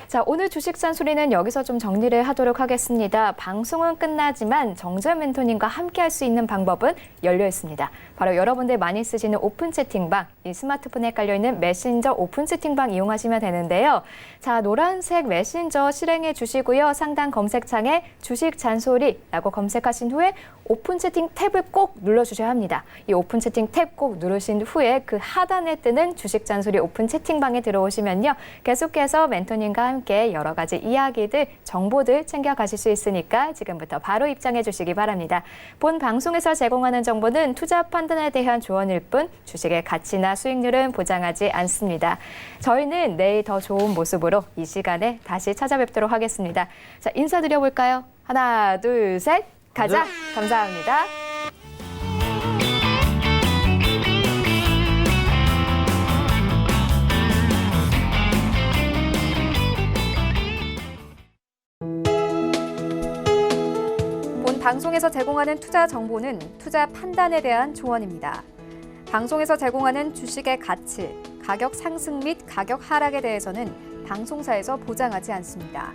Speaker 3: 자, 오늘 주식 잔소리는 여기서 좀 정리를 하도록 하겠습니다. 방송은 끝나지만 정재 멘토님과 함께 할 수 있는 방법은 열려 있습니다. 바로 여러분들 많이 쓰시는 오픈 채팅방, 이 스마트폰에 깔려있는 메신저 오픈 채팅방 이용하시면 되는데요. 자, 노란색 메신저 실행해 주시고요. 상단 검색창에 주식 잔소리라고 검색하신 후에 오픈 채팅 탭을 꼭 눌러주셔야 합니다. 이 오픈 채팅 탭 꼭 누르신 후에 그 하단에 뜨는 주식 잔소리 오픈 채팅방에 들어오시면요. 계속해서 멘토님과 함께 여러 가지 이야기들, 정보들 챙겨가실 수 있으니까 지금부터 바로 입장해 주시기 바랍니다. 본 방송에서 제공하는 정보는 투자 판단에 대한 조언일 뿐 주식의 가치나 수익률은 보장하지 않습니다. 저희는 내일 더 좋은 모습으로 이 시간에 다시 찾아뵙도록 하겠습니다. 자, 인사드려볼까요? 하나, 둘, 셋. 가자. 감사합니다.
Speaker 1: 본 방송에서 제공하는 투자 정보는 투자 판단에 대한 조언입니다. 방송에서 제공하는 주식의 가치, 가격 상승 및 가격 하락에 대해서는 방송사에서 보장하지 않습니다.